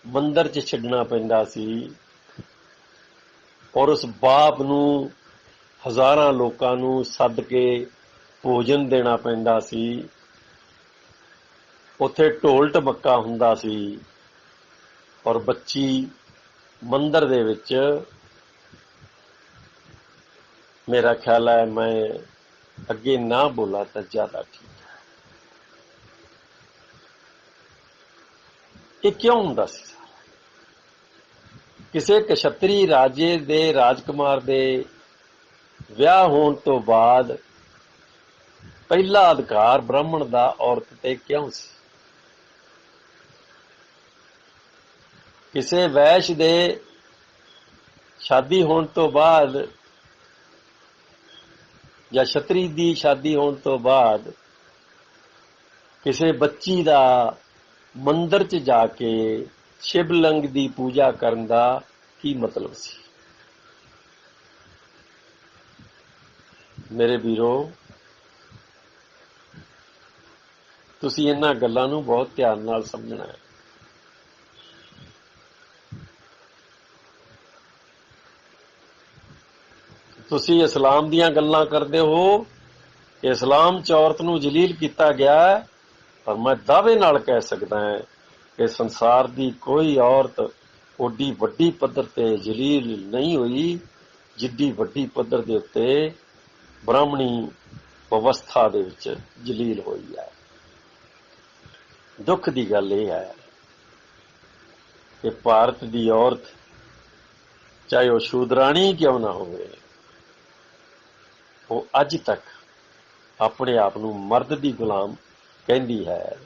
ਮੰਦਿਰ 'ਚ ਛੱਡਣਾ ਪੈਂਦਾ ਸੀ, ਔਰ ਉਸ ਬਾਪ ਨੂੰ ਹਜ਼ਾਰਾਂ ਲੋਕਾਂ ਨੂੰ ਸੱਦ ਕੇ ਭੋਜਨ ਦੇਣਾ ਪੈਂਦਾ ਸੀ। ਉੱਥੇ ਢੋਲ ਢਮੱਕਾ ਹੁੰਦਾ ਸੀ, ਔਰ ਬੱਚੀ ਮੰਦਿਰ ਦੇ ਵਿੱਚ, ਮੇਰਾ ਖਿਆਲ ਹੈ ਮੈਂ ਅੱਗੇ ਨਾ ਬੋਲਾਂ ਤਾਂ ਜ਼ਿਆਦਾ ਠੀਕ ਹੈ। ਇਹ ਕਿਉਂ ਹੁੰਦਾ ਸੀ? ਕਿਸੇ ਕਸ਼ਤਰੀ ਰਾਜੇ ਦੇ ਰਾਜਕੁਮਾਰ ਦੇ ਵਿਆਹ ਹੋਣ ਤੋਂ ਬਾਅਦ ਪਹਿਲਾ ਅਧਿਕਾਰ ਬ੍ਰਾਹਮਣ ਦਾ ਔਰਤ ਤੇ ਕਿਉਂ ਸੀ? ਕਿਸੇ ਵੈਸ਼ ਦੇ ਸ਼ਾਦੀ ਹੋਣ ਤੋਂ ਬਾਅਦ ਜਾਂ ਛਤਰੀ ਦੀ ਸ਼ਾਦੀ ਹੋਣ ਤੋਂ ਬਾਅਦ ਕਿਸੇ ਬੱਚੀ ਦਾ ਮੰਦਿਰ 'ਚ ਜਾ ਕੇ ਸ਼ਿਵਲਿੰਗ ਦੀ ਪੂਜਾ ਕਰਨ ਦਾ ਕੀ ਮਤਲਬ ਸੀ? ਮੇਰੇ ਵੀਰੋ, ਤੁਸੀਂ ਇਹਨਾਂ ਗੱਲਾਂ ਨੂੰ ਬਹੁਤ ਧਿਆਨ ਨਾਲ ਸਮਝਣਾ ਹੈ। ਤੁਸੀਂ ਇਸਲਾਮ ਦੀਆਂ ਗੱਲਾਂ ਕਰਦੇ ਹੋ ਕਿ ਇਸਲਾਮ 'ਚ ਔਰਤ ਨੂੰ ਜਲੀਲ ਕੀਤਾ ਗਿਆ, ਪਰ ਮੈਂ ਦਾਅਵੇ ਨਾਲ ਕਹਿ ਸਕਦਾ ਹਾਂ ਕਿ ਸੰਸਾਰ ਦੀ ਕੋਈ ਔਰਤ ਓਡੀ ਵੱਡੀ ਪੱਧਰ ਤੇ ਜਲੀਲ ਨਹੀਂ ਹੋਈ ਜਿੱਡੀ ਵੱਡੀ ਪੱਧਰ ਦੇ ਉੱਤੇ ਬ੍ਰਾਹਮਣੀ ਵਿਵਸਥਾ ਦੇ ਵਿੱਚ ਜਲੀਲ ਹੋਈ ਹੈ। ਦੁੱਖ ਦੀ ਗੱਲ ਇਹ ਹੈ ਕਿ ਭਾਰਤ ਦੀ ਔਰਤ, ਚਾਹੇ ਉਹ ਸ਼ੂਦਰਾਣੀ ਕਿਉਂ ਨਾ ਹੋਵੇ, ਉਹ ਅੱਜ ਤੱਕ ਆਪਣੇ ਆਪ ਨੂੰ ਮਰਦ ਦੀ ਗੁਲਾਮ ਕਹਿੰਦੀ ਹੈ,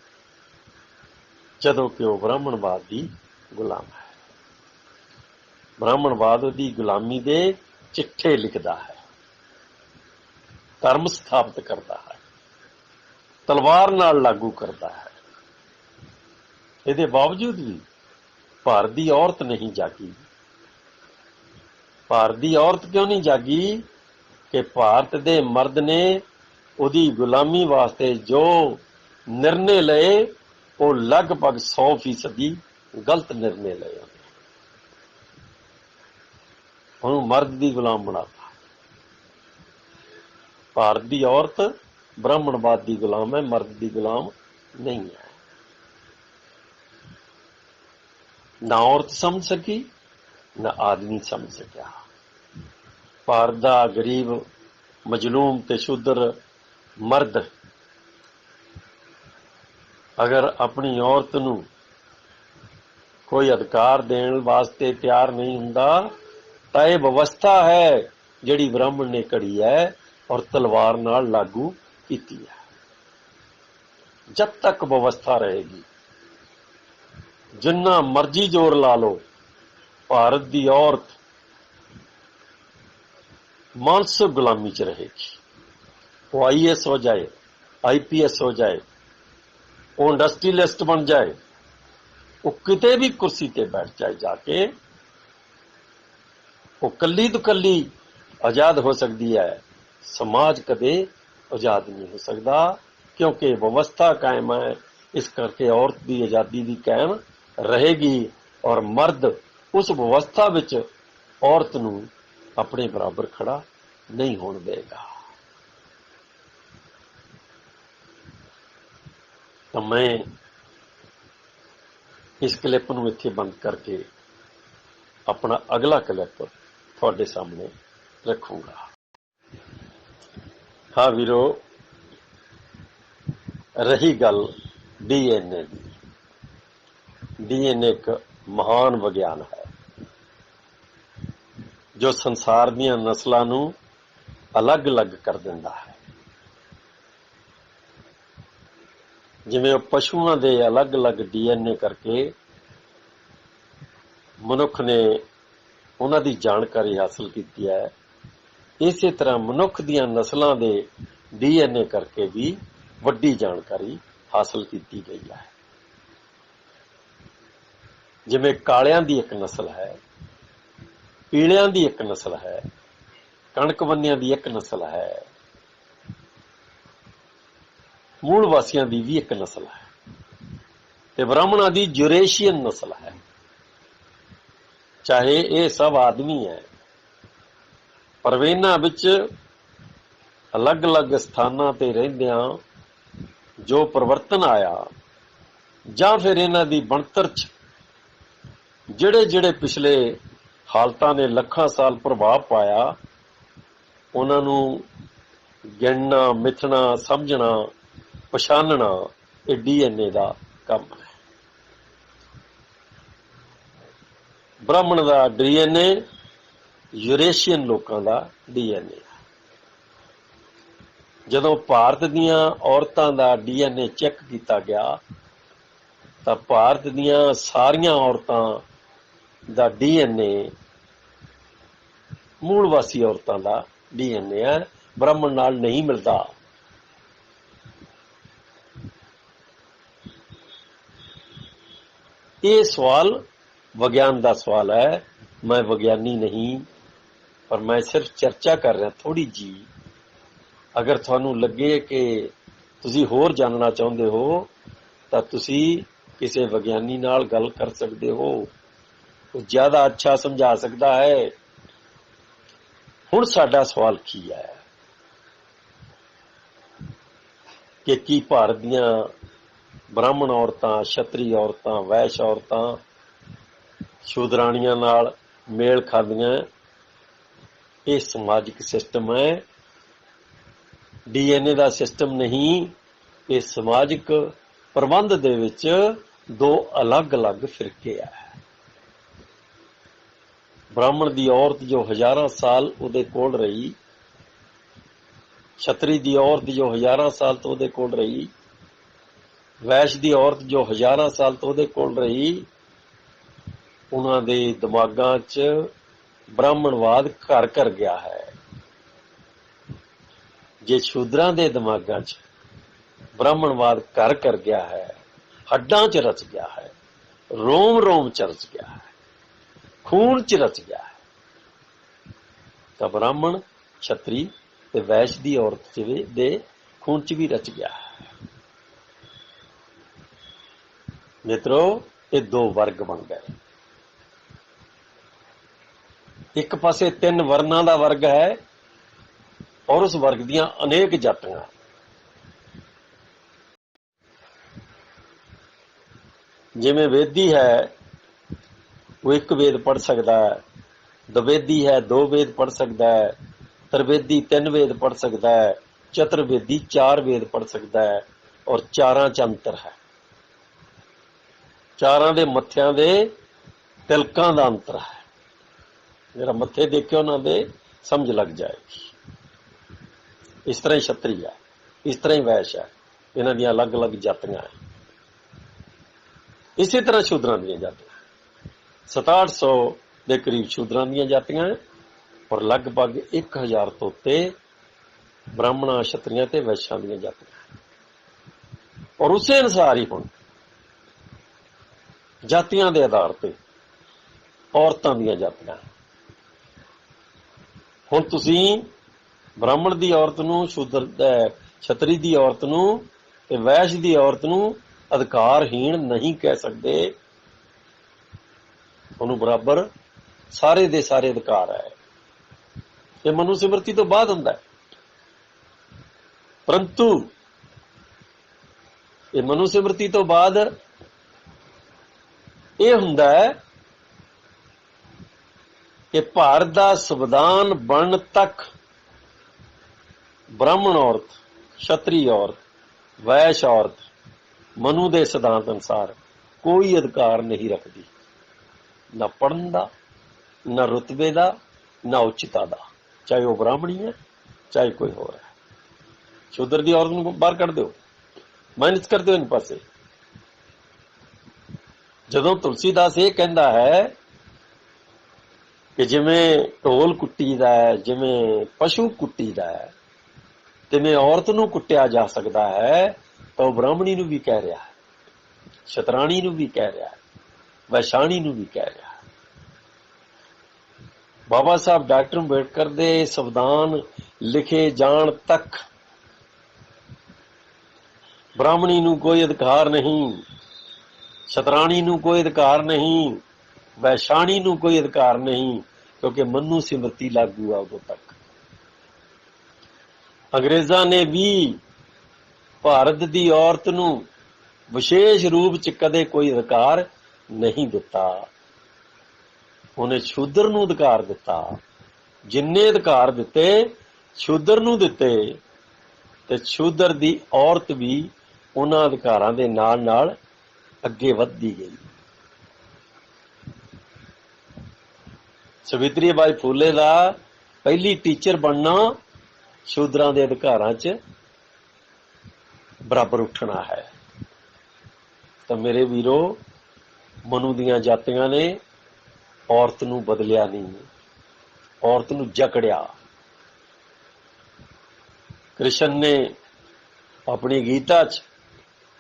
ਜਦੋਂ ਕਿ ਉਹ ਬ੍ਰਾਹਮਣਵਾਦ ਦੀ ਗੁਲਾਮ ਹੈ। ਬ੍ਰਾਹਮਣਵਾਦ ਉਹਦੀ ਗੁਲਾਮੀ ਦੇ ਚਿੱਠੇ ਲਿਖਦਾ ਹੈ, ਧਰਮ ਸਥਾਪਿਤ ਕਰਦਾ ਹੈ, ਤਲਵਾਰ ਨਾਲ ਲਾਗੂ ਕਰਦਾ ਹੈ। ਇਹਦੇ ਬਾਵਜੂਦ ਵੀ ਭਾਰਤ ਦੀ ਔਰਤ ਨਹੀਂ ਜਾਗੀ। ਭਾਰਤ ਦੀ ਔਰਤ ਕਿਉਂ ਨਹੀਂ ਜਾਗੀ? ਕਿ ਭਾਰਤ ਦੇ ਮਰਦ ਨੇ ਉਹਦੀ ਗੁਲਾਮੀ ਵਾਸਤੇ ਜੋ ਨਿਰਣੇ ਲਏ, ਉਹ ਲਗਭਗ 100% ਗਲਤ ਨਿਰਣੇ ਲਏ। ਉਹਨੂੰ ਮਰਦ ਦੀ ਗੁਲਾਮ ਬਣਾਤਾ। ਭਾਰਤ ਦੀ ਔਰਤ ਬ੍ਰਾਹਮਣਵਾਦ ਦੀ ਗੁਲਾਮ ਹੈ, ਮਰਦ ਦੀ ਗੁਲਾਮ ਨਹੀਂ ਹੈ। ਨਾ ਔਰਤ ਸਮਝ ਸਕੀ, ਨਾ ਆਦਮੀ ਸਮਝ ਸਕਿਆ। ਭਾਰਤ ਦਾ ਗਰੀਬ, ਮਜਲੂਮ ਤੇ ਸ਼ੂਦਰ ਮਰਦ ਅਗਰ ਆਪਣੀ ਔਰਤ ਨੂੰ ਕੋਈ ਅਧਿਕਾਰ ਦੇਣ ਵਾਸਤੇ ਤਿਆਰ ਨਹੀਂ ਹੁੰਦਾ, ਤਾਂ ਇਹ ਵਿਵਸਥਾ ਹੈ ਜਿਹੜੀ ਬ੍ਰਾਹਮਣ ਨੇ ਘੜੀ ਹੈ ਔਰ ਤਲਵਾਰ ਨਾਲ ਲਾਗੂ ਕੀਤੀ ਹੈ। ਜਦ ਤੱਕ ਵਿਵਸਥਾ ਰਹੇਗੀ, ਜਿੰਨਾ ਮਰਜ਼ੀ ਜ਼ੋਰ ਲਾ ਲਓ, ਭਾਰਤ ਦੀ ਔਰਤ ਮਾਨਸਿਕ ਗੁਲਾਮੀ 'ਚ ਰਹੇਗੀ। ਉਹ IAS ਹੋ ਜਾਏ, IPS ਹੋ ਜਾਏ, ਉਹ ਇੰਡਸਟਰੀਲਿਸਟ ਬਣ ਜਾਏ, ਉਹ ਕਿਤੇ ਵੀ ਕੁਰਸੀ ਤੇ ਬੈਠ ਜਾਏ ਜਾ ਕੇ, ਉਹ ਕੱਲੀ ਤੋਂ ਕੱਲੀ ਆਜ਼ਾਦ ਹੋ ਸਕਦੀ ਹੈ। ਸਮਾਜ ਕਦੇ ਆਜ਼ਾਦ ਨਹੀਂ ਹੋ ਸਕਦਾ, ਕਿਉਂਕਿ ਵਿਵਸਥਾ ਕਾਇਮ ਹੈ। ਇਸ ਕਰਕੇ ਔਰਤ ਦੀ ਆਜ਼ਾਦੀ ਵੀ ਕਾਇਮ ਰਹੇਗੀ ਔਰ ਮਰਦ ਉਸ ਵਿਵਸਥਾ ਵਿੱਚ ਔਰਤ ਨੂੰ ਆਪਣੇ ਬਰਾਬਰ ਖੜਾ ਨਹੀਂ ਹੋਣ ਦੇਗਾ। ਤਾਂ ਮੈਂ ਇਸ ਕਲਿੱਪ ਨੂੰ ਇੱਥੇ ਬੰਦ ਕਰਕੇ ਆਪਣਾ ਅਗਲਾ ਕਲਿੱਪ ਤੁਹਾਡੇ ਸਾਹਮਣੇ ਰੱਖੂੰਗਾ। ਹਾਂ ਵੀਰੋ, ਰਹੀ ਗੱਲ DNA ਦੀ। DNA ਇੱਕ ਮਹਾਨ ਵਿਗਿਆਨ ਹੈ ਜੋ ਸੰਸਾਰ ਦੀਆਂ ਨਸਲਾਂ ਨੂੰ ਅਲੱਗ-ਅਲੱਗ ਕਰ ਦਿੰਦਾ ਹੈ। ਜਿਵੇਂ ਉਹ ਪਸ਼ੂਆਂ ਦੇ ਅਲੱਗ-ਅਲੱਗ DNA ਕਰਕੇ ਮਨੁੱਖ ਨੇ ਉਹਨਾਂ ਦੀ ਜਾਣਕਾਰੀ ਹਾਸਲ ਕੀਤੀ ਹੈ, ਇਸੇ ਤਰ੍ਹਾਂ ਮਨੁੱਖ ਦੀਆਂ ਨਸਲਾਂ ਦੇ DNA ਕਰਕੇ ਵੀ ਵੱਡੀ ਜਾਣਕਾਰੀ ਹਾਸਲ ਕੀਤੀ ਗਈ ਹੈ। ਜਿਵੇਂ ਕਾਲਿਆਂ ਦੀ ਇੱਕ ਨਸਲ ਹੈ, ਪੀਲਿਆਂ ਦੀ ਇੱਕ ਨਸਲ ਹੈ, ਕਣਕਵੰਨਿਆਂ ਦੀ ਇੱਕ ਨਸਲ ਹੈ, ਮੂਲ ਵਾਸੀਆਂ ਦੀ ਵੀ ਇੱਕ ਨਸਲ ਹੈ, ਤੇ ਬ੍ਰਾਹਮਣਾਂ ਦੀ ਯੂਰੇਸ਼ੀਅਨ ਨਸਲ ਹੈ। ਚਾਹੇ ਇਹ ਸਭ ਆਦਮੀ ਹੈ, ਪਰ ਇਹਨਾਂ ਵਿੱਚ ਅਲੱਗ-ਅਲੱਗ ਸਥਾਨਾਂ ਤੇ ਰਹਿੰਦਿਆਂ ਜੋ ਪਰਿਵਰਤਨ ਆਇਆ, ਜਾਂ ਫਿਰ ਇਹਨਾਂ ਦੀ ਬਣਤਰ 'ਚ ਜਿਹੜੇ ਪਿਛਲੇ ਹਾਲਤਾਂ ਨੇ ਲੱਖਾਂ ਸਾਲ ਪ੍ਰਭਾਵ ਪਾਇਆ, ਉਹਨਾਂ ਨੂੰ ਗਿਣਨਾ, ਮਿਥਣਾ, ਸਮਝਣਾ, ਪਛਾਣਨਾ ਇਹ DNA ਦਾ ਕੰਮ ਹੈ। ਬ੍ਰਾਹਮਣ ਦਾ DNA ਯੂਰੇਸ਼ੀਅਨ ਲੋਕਾਂ ਦਾ DNA ਹੈ। ਜਦੋਂ ਭਾਰਤ ਦੀਆਂ ਔਰਤਾਂ ਦਾ DNA ਚੈੱਕ ਕੀਤਾ ਗਿਆ, ਤਾਂ ਭਾਰਤ ਦੀਆਂ ਸਾਰੀਆਂ ਔਰਤਾਂ ਦਾ DNA ਮੂਲ ਵਾਸੀ ਔਰਤਾਂ ਦਾ DNA ਹੈ, ਬ੍ਰਾਹਮਣ ਨਾਲ ਨਹੀਂ ਮਿਲਦਾ। ਇਹ ਸਵਾਲ ਵਿਗਿਆਨ ਦਾ ਸਵਾਲ ਹੈ। ਮੈਂ ਵਿਗਿਆਨੀ ਨਹੀਂ, ਪਰ ਮੈਂ ਸਿਰਫ ਚਰਚਾ ਕਰ ਰਿਹਾ ਥੋੜੀ ਜੀ। ਅਗਰ ਤੁਹਾਨੂੰ ਲੱਗੇ ਕਿ ਤੁਸੀਂ ਹੋਰ ਜਾਣਨਾ ਚਾਹੁੰਦੇ ਹੋ, ਤਾਂ ਤੁਸੀਂ ਕਿਸੇ ਵਿਗਿਆਨੀ ਨਾਲ ਗੱਲ ਕਰ ਸਕਦੇ ਹੋ, ਉਹ ਜ਼ਿਆਦਾ ਅੱਛਾ ਸਮਝਾ ਸਕਦਾ ਹੈ। ਹੁਣ ਸਾਡਾ ਸਵਾਲ ਕੀ ਹੈ ਕਿ ਕੀ ਭਾਰਤ ਦੀਆਂ ਬ੍ਰਾਹਮਣ ਔਰਤਾਂ, ਛਤਰੀ ਔਰਤਾਂ, ਵੈਸ਼ ਔਰਤਾਂ ਸ਼ੂਦਰਾਣੀਆਂ ਨਾਲ ਮੇਲ ਖਾਂਦੀਆਂ? ਇਹ ਸਮਾਜਿਕ ਸਿਸਟਮ ਹੈ, DNA ਦਾ ਸਿਸਟਮ ਨਹੀਂ। ਇਹ ਸਮਾਜਿਕ ਪ੍ਰਬੰਧ ਦੇ ਵਿੱਚ ਦੋ ਅਲੱਗ-ਅਲੱਗ ਫਿਰਕੇ ਆ। ਬ੍ਰਾਹਮਣ ਦੀ ਔਰਤ ਜੋ ਹਜ਼ਾਰਾਂ ਸਾਲ ਉਹਦੇ ਕੋਲ ਰਹੀ, ਛਤਰੀ ਦੀ ਔਰਤ ਜੋ ਹਜ਼ਾਰਾਂ ਸਾਲ ਤੋਂ ਉਹਦੇ ਕੋਲ ਰਹੀ, ਵੈਸ਼ ਦੀ ਔਰਤ ਜੋ ਹਜ਼ਾਰਾਂ ਸਾਲ ਤੋਂ ਉਹਦੇ ਕੋਲ ਰਹੀ, ਉਹਨਾਂ ਦੇ ਦਿਮਾਗਾਂ 'ਚ ਬ੍ਰਾਹਮਣਵਾਦ ਘਰ ਘਰ ਗਿਆ ਹੈ। ਜੇ ਸ਼ੂਦਰਾਂ ਦੇ ਦਿਮਾਗਾਂ 'ਚ ਬ੍ਰਾਹਮਣਵਾਦ ਘਰ ਕਰ ਗਿਆ ਹੈ, ਹੱਡਾਂ 'ਚ ਰਚ ਗਿਆ ਹੈ, ਰੋਮ ਰੋਮ 'ਚ ਰਚ ਗਿਆ ਹੈ, ਖੂਨ 'ਚ ਰਚ ਗਿਆ ਹੈ, ਤਾਂ ਬ੍ਰਾਹਮਣ, ਛਤਰੀ ਤੇ ਵੈਸ਼ ਦੀ ਔਰਤ ਦੇ ਖੂਨ 'ਚ ਵੀ ਰਚ ਗਿਆ ਹੈ। ਮਿੱਤਰੋ, ਇਹ ਦੋ ਵਰਗ ਬਣ ਗਏ। ਇੱਕ ਪਾਸੇ 3 ਵਰਨਾਂ ਦਾ ਵਰਗ ਹੈ ਔਰ ਉਸ ਵਰਗ ਦੀਆਂ ਅਨੇਕ ਜਾਤਾਂ। ਜਿਵੇਂ ਵੇਦੀ ਹੈ, ਉਹ 1 ਵੇਦ ਪੜ੍ਹ ਸਕਦਾ ਹੈ, ਦਵੇਦੀ ਹੈ 2 ਵੇਦ ਪੜ੍ਹ ਸਕਦਾ ਹੈ, ਤਰਵੇਦੀ 3 ਵੇਦ ਪੜ੍ਹ ਸਕਦਾ ਹੈ, ਚਤੁਰਵੇਦੀ 4 ਵੇਦ ਪੜ੍ਹ ਸਕਦਾ ਹੈ, ਔਰ ਚਾਰਾਂ 'ਚ ਅੰਤਰ ਹੈ। ਚਾਰਾਂ ਦੇ ਮੱਥਿਆਂ ਦੇ ਤਿਲਕਾਂ ਦਾ ਅੰਤਰ ਹੈ। ਜਿਹੜਾ ਮੱਥੇ ਦੇਖਿਓ ਉਹਨਾਂ ਦੇ ਸਮਝ ਲੱਗ ਜਾਏਗੀ। ਇਸ ਤਰ੍ਹਾਂ ਹੀ ਛਤਰੀ ਹੈ, ਇਸ ਤਰ੍ਹਾਂ ਹੀ ਵੈਸ਼ ਹੈ। ਇਹਨਾਂ ਦੀਆਂ ਅਲੱਗ-ਅਲੱਗ ਜਾਤੀਆਂ ਹੈ। ਇਸੇ ਤਰ੍ਹਾਂ ਸ਼ੂਦਰਾਂ ਦੀਆਂ ਜਾਤੀਆਂ 6700 ਦੇ ਕਰੀਬ ਸ਼ੂਦਰਾਂ ਦੀਆਂ ਜਾਤੀਆਂ ਹੈ, ਔਰ ਲਗਭਗ 1000 ਤੋਂ ਉੱਤੇ ਬ੍ਰਾਹਮਣਾਂ, ਛਤਰੀਆਂ ਤੇ ਵੈਸ਼ਾਂ ਦੀਆਂ ਜਾਤੀਆਂ। ਔਰ ਉਸੇ ਅਨੁਸਾਰ ਹੀ ਹੁਣ ਜਾਤੀਆਂ ਦੇ ਆਧਾਰ ਤੇ ਔਰਤਾਂ ਦੀਆਂ ਜਾਤੀਆਂ। ਹੁਣ ਤੁਸੀਂ ਬ੍ਰਾਹਮਣ ਦੀ ਔਰਤ ਨੂੰ, ਛਤਰੀ ਦੀ ਔਰਤ ਨੂੰ ਤੇ ਵੈਸ਼ ਦੀ ਔਰਤ ਨੂੰ ਅਧਿਕਾਰਹੀਣ ਨਹੀਂ ਕਹਿ ਸਕਦੇ। ਉਹਨੂੰ ਬਰਾਬਰ ਸਾਰੇ ਦੇ ਸਾਰੇ ਅਧਿਕਾਰ ਹੈ। ਇਹ ਮਨੁ ਸਿਮਰਤੀ ਤੋਂ ਬਾਅਦ ਹੁੰਦਾ ਹੈ, ਪਰੰਤੂ ਇਹ ਮਨੁ ਸਿਮਰਤੀ ਤੋਂ ਬਾਅਦ ਇਹ ਹੁੰਦਾ ਹੈ ਕਿ ਭਾਰਤ ਦਾ ਸੰਵਿਧਾਨ ਬਣਨ ਤੱਕ ਬ੍ਰਾਹਮਣ ਔਰਤ, ਛਤਰੀ ਔਰਤ, ਵੈਸ਼ ਔਰਤ ਮਨੂ ਦੇ ਸਿਧਾਂਤ ਅਨੁਸਾਰ ਕੋਈ ਅਧਿਕਾਰ ਨਹੀਂ ਰੱਖਦੀ, ਨਾ ਪੜ੍ਹਨ ਦਾ, ਨਾ ਰੁਤਬੇ ਦਾ, ਨਾ ਉੱਚਤਾ ਦਾ, ਚਾਹੇ ਉਹ ਬ੍ਰਾਹਮਣੀ ਹੈ, ਚਾਹੇ ਕੋਈ ਹੋਰ ਹੈ। ਸ਼ੂਦਰ ਦੀ ਔਰਤ ਨੂੰ ਬਾਹਰ ਕੱਢ ਦਿਓ, ਮਾਈਨਸ ਕਰ ਦਿਓ ਇਨ ਪਾਸੇ। ਜਦੋਂ ਤੁਲਸੀਦਾਸ ਇਹ ਕਹਿੰਦਾ ਹੈ ਕਿ ਜਿਵੇਂ ਢੋਲ ਕੁੱਟੀ ਦਾ ਹੈ, ਜਿਵੇਂ ਪਸ਼ੂ ਕੁੱਟੀ ਦਾ ਹੈ, ਤਿਵੇਂ ਔਰਤ ਨੂੰ ਕੁੱਟਿਆ ਜਾ ਸਕਦਾ ਹੈ, ਤਾਂ ਉਹ ਬ੍ਰਾਹਮਣੀ ਨੂੰ ਵੀ ਕਹਿ ਰਿਹਾ ਹੈ, ਸ਼ਤਰਾਣੀ ਨੂੰ ਵੀ ਕਹਿ ਰਿਹਾ ਹੈ, ਵੈਸ਼ਾਣੀ ਨੂੰ ਵੀ ਕਹਿ ਰਿਹਾ ਹੈ। ਬਾਬਾ ਸਾਹਿਬ ਡਾਕਟਰ ਅੰਬੇਡਕਰ ਦੇ ਸੰਵਿਧਾਨ ਲਿਖੇ ਜਾਣ ਤੱਕ ਬ੍ਰਾਹਮਣੀ ਨੂੰ ਕੋਈ ਅਧਿਕਾਰ ਨਹੀਂ, ਸ਼ਤਰਾਣੀ ਨੂੰ ਕੋਈ ਅਧਿਕਾਰ ਨਹੀਂ, ਵੈਸ਼ਾਣੀ ਨੂੰ ਕੋਈ ਅਧਿਕਾਰ ਨਹੀਂ, ਕਿਉਂਕਿ ਮਨੂ ਸਿਮਰਤੀ ਲਾਗੂ ਆ ਉਦੋਂ ਤੱਕ। ਅੰਗਰੇਜ਼ਾਂ ਨੇ ਵੀ ਭਾਰਤ ਦੀ ਔਰਤ ਨੂੰ ਵਿਸ਼ੇਸ਼ ਰੂਪ 'ਚ ਕਦੇ ਕੋਈ ਅਧਿਕਾਰ ਨਹੀਂ ਦਿੱਤਾ। ਉਹਨੇ ਸ਼ੂਦਰ ਨੂੰ ਅਧਿਕਾਰ ਦਿੱਤਾ। ਜਿੰਨੇ ਅਧਿਕਾਰ ਦਿੱਤੇ ਸ਼ੂਦਰ ਨੂੰ ਦਿੱਤੇ, ਤੇ ਸ਼ੂਦਰ ਦੀ ਔਰਤ ਵੀ ਉਹਨਾਂ ਅਧਿਕਾਰਾਂ ਦੇ ਨਾਲ ਨਾਲ ਅੱਗੇ ਵੱਧਦੀ ਗਈ। ਸਾਵਿਤਰੀ ਬਾਈ ਫੂਲੇ ਦਾ ਪਹਿਲੀ ਟੀਚਰ ਬਣਨਾ ਸ਼ੂਦਰਾਂ ਦੇ ਅਧਿਕਾਰਾਂ 'ਚ ਬਰਾਬਰ ਉੱਠਣਾ ਹੈ। ਤਾਂ ਮੇਰੇ ਵੀਰੋ, ਮਨੂ ਦੀਆਂ ਜਾਤੀਆਂ ਨੇ ਔਰਤ ਨੂੰ ਬਦਲਿਆ ਨਹੀਂ, ਔਰਤ ਨੂੰ ਜਕੜਿਆ। ਕ੍ਰਿਸ਼ਨ ਨੇ ਆਪਣੀ ਗੀਤਾ 'ਚ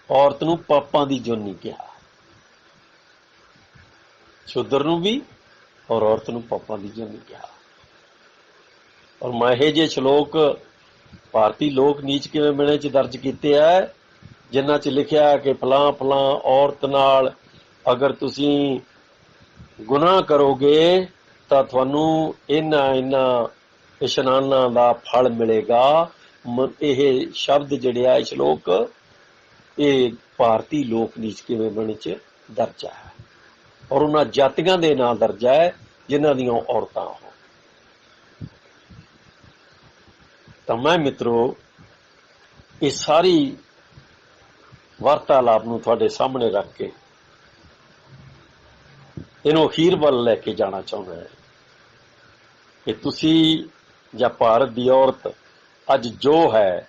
ਔਰਤ ਨੂੰ ਪਾਪਾਂ ਦੀ ਜੋਨੀ ਕਿਹਾ, ਸ਼ੂਦਰ ਨੂੰ ਵੀ ਔਰ ਔਰਤ ਨੂੰ ਪਾਪਾਂ ਦੀ ਜੋਨੀ ਕਿਹਾ। ਔਰ ਮੈਂ ਇਹ ਜਿਹੇ ਸ਼ਲੋਕ ਭਾਰਤੀ ਲੋਕ ਨੀਚ ਕਿਵੇਂ ਮਿਲੇ 'ਚ ਦਰਜ ਕੀਤੇ ਹੈ, ਜਿਨ੍ਹਾਂ 'ਚ ਲਿਖਿਆ ਕਿ ਫਲਾਂ ਫਲਾਂ ਔਰਤ ਨਾਲ ਅਗਰ ਤੁਸੀਂ ਗੁਨਾਹ ਕਰੋਗੇ ਤਾਂ ਤੁਹਾਨੂੰ ਇਹਨਾਂ ਇਸ਼ਨਾਨਾਂ ਦਾ ਫਲ ਮਿਲੇਗਾ। ਇਹ ਸ਼ਬਦ ਜਿਹੜੇ ਆ, ਸ਼ਲੋਕ, ਇਹ ਭਾਰਤੀ ਲੋਕ ਨੀਚ ਕਿਵੇਂ ਮਿਲੇ 'ਚ ਦਰਜ ਹੈ, ਔਰ ਉਹਨਾਂ ਜਾਤੀਆਂ ਦੇ ਨਾਂ ਦਰਜ ਹੈ ਜਿਨ੍ਹਾਂ ਦੀਆਂ ਔਰਤਾਂ ਹੋ। ਤਾਂ ਮੈਂ ਮਿੱਤਰੋ ਇਹ ਸਾਰੀ ਵਾਰਤਾਲਾਪ ਨੂੰ ਤੁਹਾਡੇ ਸਾਹਮਣੇ ਰੱਖ ਕੇ ਇਹਨੂੰ ਅਖੀਰ ਵੱਲ ਲੈ ਕੇ ਜਾਣਾ ਚਾਹੁੰਦਾ ਹਾਂ ਕਿ ਤੁਸੀਂ ਜਾਂ ਭਾਰਤ ਦੀ ਔਰਤ ਅੱਜ ਜੋ ਹੈ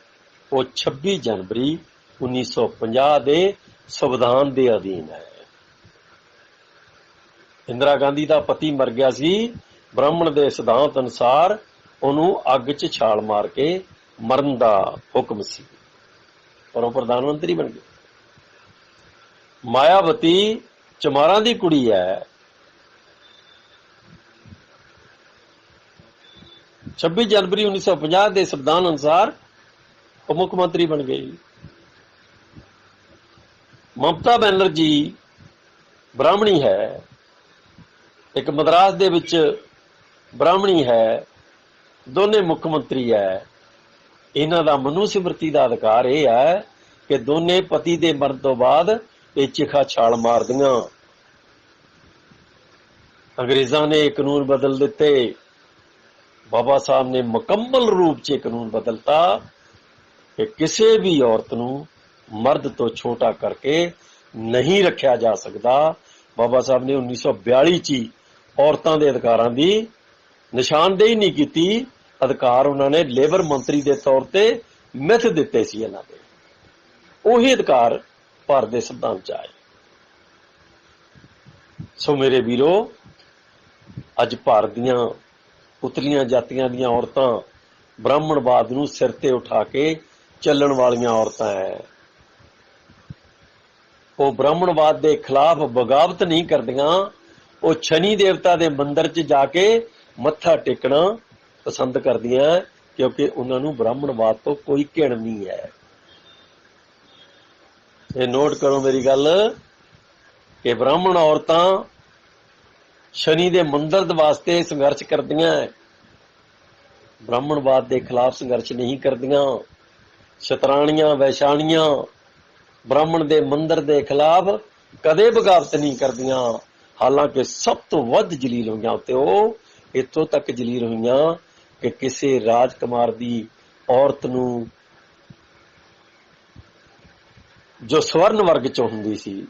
ਉਹ 26 ਜਨਵਰੀ 1950 ਦੇ ਸੰਵਿਧਾਨ ਦੇ ਅਧੀਨ ਹੈ। ਇੰਦਰਾ ਗਾਂਧੀ ਦਾ ਪਤੀ ਮਰ ਗਿਆ ਸੀ, ਬ੍ਰਾਹਮਣ ਦੇ ਸਿਧਾਂਤ ਅਨੁਸਾਰ ਉਹਨੂੰ ਅੱਗ 'ਚ ਛਾਲ ਮਾਰ ਕੇ ਮਰਨ ਦਾ ਹੁਕਮ ਸੀ, ਪਰ ਉਹ ਪ੍ਰਧਾਨ ਮੰਤਰੀ ਬਣ ਗਏ। ਮਾਇਆਵਤੀ ਚਮਾਰਾਂ ਦੀ ਕੁੜੀ ਹੈ, 26 ਜਨਵਰੀ 1950 ਦੇ ਸੰਵਿਧਾਨ ਅਨੁਸਾਰ ਉਹ ਮੁੱਖ ਮੰਤਰੀ ਬਣ ਗਈ। ਮਮਤਾ ਬੈਨਰਜੀ ਬ੍ਰਾਹਮਣੀ ਹੈ, ਇੱਕ ਮਦਰਾਸ ਦੇ ਵਿੱਚ ਬ੍ਰਾਹਮਣੀ ਹੈ, ਦੋਨੇ ਮੁੱਖ ਮੰਤਰੀ ਹੈ। ਇਹਨਾਂ ਦਾ ਮਨੁਸਿਮਰਤੀ ਦਾ ਅਧਿਕਾਰ ਇਹ ਹੈ ਕਿ ਦੋਨੇ ਪਤੀ ਦੇ ਮਰਨ ਤੋਂ ਬਾਅਦ ਇਹ ਚਿਖਾ ਛਾਲ ਮਾਰਦੀਆਂ। ਅੰਗਰੇਜ਼ਾਂ ਨੇ ਕਾਨੂੰਨ ਬਦਲ ਦਿੱਤੇ, ਬਾਬਾ ਸਾਹਿਬ ਨੇ ਮੁਕੰਮਲ ਰੂਪ 'ਚ ਕਾਨੂੰਨ ਬਦਲਤਾ ਕਿ ਕਿਸੇ ਵੀ ਔਰਤ ਨੂੰ ਮਰਦ ਤੋਂ ਛੋਟਾ ਕਰਕੇ ਨਹੀਂ ਰੱਖਿਆ ਜਾ ਸਕਦਾ। ਬਾਬਾ ਸਾਹਿਬ ਨੇ 1942 'ਚ ਹੀ ਔਰਤਾਂ ਦੇ ਅਧਿਕਾਰਾਂ ਦੀ ਨਿਸ਼ਾਨਦੇਹੀ ਨਹੀਂ ਕੀਤੀ। ਅਧਿਕਾਰ ਉਹਨਾਂ ਨੇ ਲੇਬਰ ਮੰਤਰੀ ਦੇ ਤੌਰ ਤੇ ਮਿਥ ਦਿੱਤੇ ਸੀ ਇਹਨਾਂ ਦੇ। ਉਹੀ ਅਧਿਕਾਰ ਭਾਰਤ ਦੇ ਸੰਵਿਧਾਨ 'ਚ ਆਏ। ਸੋ ਮੇਰੇ ਵੀਰੋ, ਅੱਜ ਭਾਰਤ ਦੀਆਂ ਉਤਲੀਆਂ ਜਾਤੀਆਂ ਦੀਆਂ ਔਰਤਾਂ ਬ੍ਰਾਹਮਣਵਾਦ ਨੂੰ ਸਿਰ ਤੇ ਉਠਾ ਕੇ ਚੱਲਣ ਵਾਲੀਆਂ ਔਰਤਾਂ ਹੈ। ਉਹ ਬ੍ਰਾਹਮਣਵਾਦ ਦੇ ਖਿਲਾਫ ਬਗਾਵਤ ਨਹੀਂ ਕਰਦੀਆਂ, ਉਹ ਸ਼ਨੀ ਦੇਵਤਾ ਦੇ ਮੰਦਿਰ 'ਚ ਜਾ ਕੇ ਮੱਥਾ ਟੇਕਣਾ ਪਸੰਦ ਕਰਦੀਆਂ, ਕਿਉਂਕਿ ਉਹਨਾਂ ਨੂੰ ਬ੍ਰਾਹਮਣਵਾਦ ਤੋਂ ਕੋਈ ਘਿਣ ਨਹੀਂ ਹੈ। ਇਹ ਨੋਟ ਕਰੋ ਮੇਰੀ ਗੱਲ ਕਿ ਬ੍ਰਾਹਮਣ ਔਰਤਾਂ ਸ਼ਨੀ ਦੇ ਮੰਦਿਰ ਵਾਸਤੇ ਸੰਘਰਸ਼ ਕਰਦੀਆਂ, ਬ੍ਰਾਹਮਣਵਾਦ ਦੇ ਖਿਲਾਫ ਸੰਘਰਸ਼ ਨਹੀਂ ਕਰਦੀਆਂ। ਸ਼ਤਰਾਣੀਆਂ ਵੈਸ਼ਾਣੀਆਂ ਬ੍ਰਾਹਮਣ ਦੇ ਮੰਦਿਰ ਦੇ ਖਿਲਾਫ ਕਦੇ ਬਗਾਵਤ ਨਹੀਂ ਕਰਦੀਆਂ। ਹਾਲਾਂਕਿ ਸਭ ਤੋਂ ਵੱਧ ਜਲੀਲ ਹੋਈਆਂ ਉੱਤੇ ਉਹ ਇੱਥੋਂ ਤੱਕ ਜਲੀਲ ਹੋਈਆਂ ਕਿ ਕਿਸੇ ਰਾਜਕੁਮਾਰ ਦੀ ਔਰਤ ਨੂੰ ਜੋ ਸਵਰਨ ਵਰਗ ਚੋਂ ਹੁੰਦੀ ਸੀ,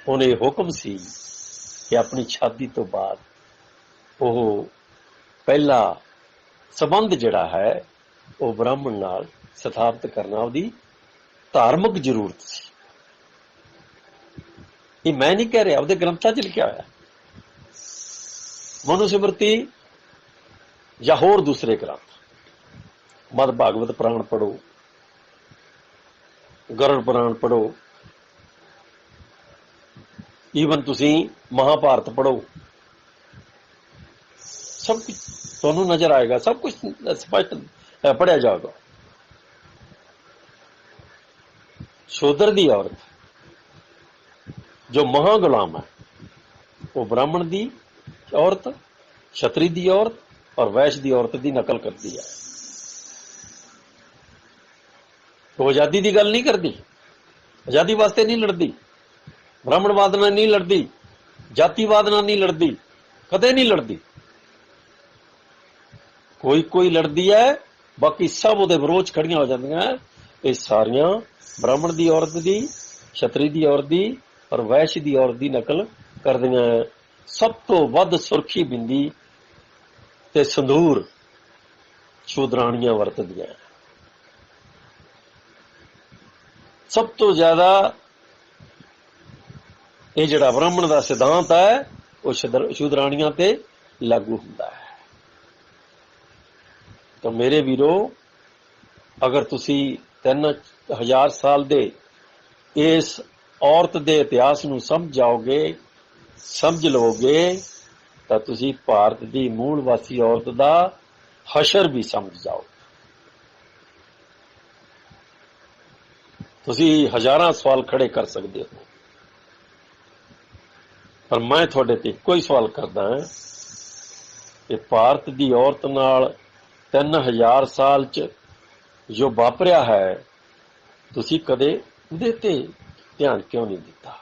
ਉਹਨੇ ਹੁਕਮ ਸੀ ਕਿ ਆਪਣੀ ਸ਼ਾਦੀ ਤੋਂ ਬਾਅਦ ਉਹ ਪਹਿਲਾ ਸੰਬੰਧ ਜਿਹੜਾ ਹੈ ਉਹ ਬ੍ਰਾਹਮਣ ਨਾਲ ਸਥਾਪਿਤ ਕਰਨਾ ਉਹਦੀ ਧਾਰਮਿਕ ਜ਼ਰੂਰਤ ਸੀ। ਇਹ ਮੈਂ ਨਹੀਂ ਕਹਿ ਰਿਹਾ, ਉਹਦੇ ਗ੍ਰੰਥਾਂ 'ਚ ਲਿਖਿਆ ਹੋਇਆ। ਮਨੁਸਿਮਰਤੀ ਜਾਂ ਹੋਰ ਦੂਸਰੇ ਗ੍ਰੰਥ, ਮਦ ਭਾਗਵਤ ਪੁਰਾਣ ਪੜੋ, ਗਰੁੜ ਪੁਰਾਣ ਪੜੋ, ਈਵਨ ਤੁਸੀਂ ਮਹਾਭਾਰਤ ਪੜੋ, ਸਭ ਕੁਝ ਤੁਹਾਨੂੰ ਨਜ਼ਰ ਆਏਗਾ, ਸਭ ਕੁਝ ਸਪਸ਼ਟ ਪੜਿਆ ਜਾਏਗਾ। ਸ਼ੂਦਰ ਦੀ ਔਰਤ ਜੋ ਮਹਾ ਗੁਲਾਮ ਹੈ, ਉਹ ਬ੍ਰਾਹਮਣ ਦੀ ਔਰਤ, ਛਤਰੀ ਦੀ ਔਰਤ ਔਰ ਵੈਸ਼ ਦੀ ਔਰਤ ਦੀ ਨਕਲ ਕਰਦੀ ਹੈ। ਉਹ ਆਜ਼ਾਦੀ ਦੀ ਗੱਲ ਨਹੀਂ ਕਰਦੀ, ਆਜ਼ਾਦੀ ਵਾਸਤੇ ਨਹੀਂ ਲੜਦੀ, ਬ੍ਰਾਹਮਣਵਾਦ ਨਾਲ ਨਹੀਂ ਲੜਦੀ, ਜਾਤੀਵਾਦ ਨਾਲ ਨਹੀਂ ਲੜਦੀ, ਕਦੇ ਨਹੀਂ ਲੜਦੀ। ਕੋਈ ਲੜਦੀ ਹੈ, ਬਾਕੀ ਸਭ ਉਹਦੇ ਵਿਰੋਧ ਖੜੀਆਂ ਹੋ ਜਾਂਦੀਆਂ। ਇਹ ਸਾਰੀਆਂ ਬ੍ਰਾਹਮਣ ਦੀ ਔਰਤ ਦੀ, ਛਤਰੀ ਦੀ ਔਰਤ ਦੀ ਔਰ ਵੈਸ਼ ਦੀ ਔਰਤ ਦੀ ਨਕਲ ਕਰਦੀਆਂ। ਸਭ ਤੋਂ ਵੱਧ ਸੁਰਖੀ ਬਿੰਦੀ ਤੇ ਸੰਧੂਰ ਸ਼ੂਦਰਾਣੀਆਂ ਵਰਤਦੀਆਂ। ਸਭ ਤੋਂ ਜ਼ਿਆਦਾ ਇਹ ਜਿਹੜਾ ਬ੍ਰਾਹਮਣ ਦਾ ਸਿਧਾਂਤ ਹੈ ਉਹ ਸ਼ੂਦਰਾਣੀਆਂ ਤੇ ਲਾਗੂ ਹੁੰਦਾ ਹੈ। ਤਾਂ ਮੇਰੇ ਵੀਰੋ, ਅਗਰ ਤੁਸੀਂ 3000 ਸਾਲ ਦੇ ਇਸ ਔਰਤ ਦੇ ਇਤਿਹਾਸ ਨੂੰ ਸਮਝ ਲਵੋਗੇ ਤਾਂ ਤੁਸੀਂ ਭਾਰਤ ਦੀ ਮੂਲ ਵਾਸੀ ਔਰਤ ਦਾ ਹਸ਼ਰ ਵੀ ਸਮਝ ਜਾਓਗੇ। ਤੁਸੀਂ ਹਜ਼ਾਰਾਂ ਸਵਾਲ ਖੜੇ ਕਰ ਸਕਦੇ ਹੋ, ਪਰ ਮੈਂ ਤੁਹਾਡੇ ਤੇ ਇੱਕੋ ਹੀ ਸਵਾਲ ਕਰਦਾ ਹਾਂ ਕਿ ਭਾਰਤ ਦੀ ਔਰਤ ਨਾਲ 3000 ਸਾਲ 'ਚ ਜੋ ਵਾਪਰਿਆ ਹੈ, ਤੁਸੀਂ ਕਦੇ ਉਹਦੇ ਤੇ ਧਿਆਨ ਕਿਉਂ ਨਹੀਂ ਦਿੱਤਾ?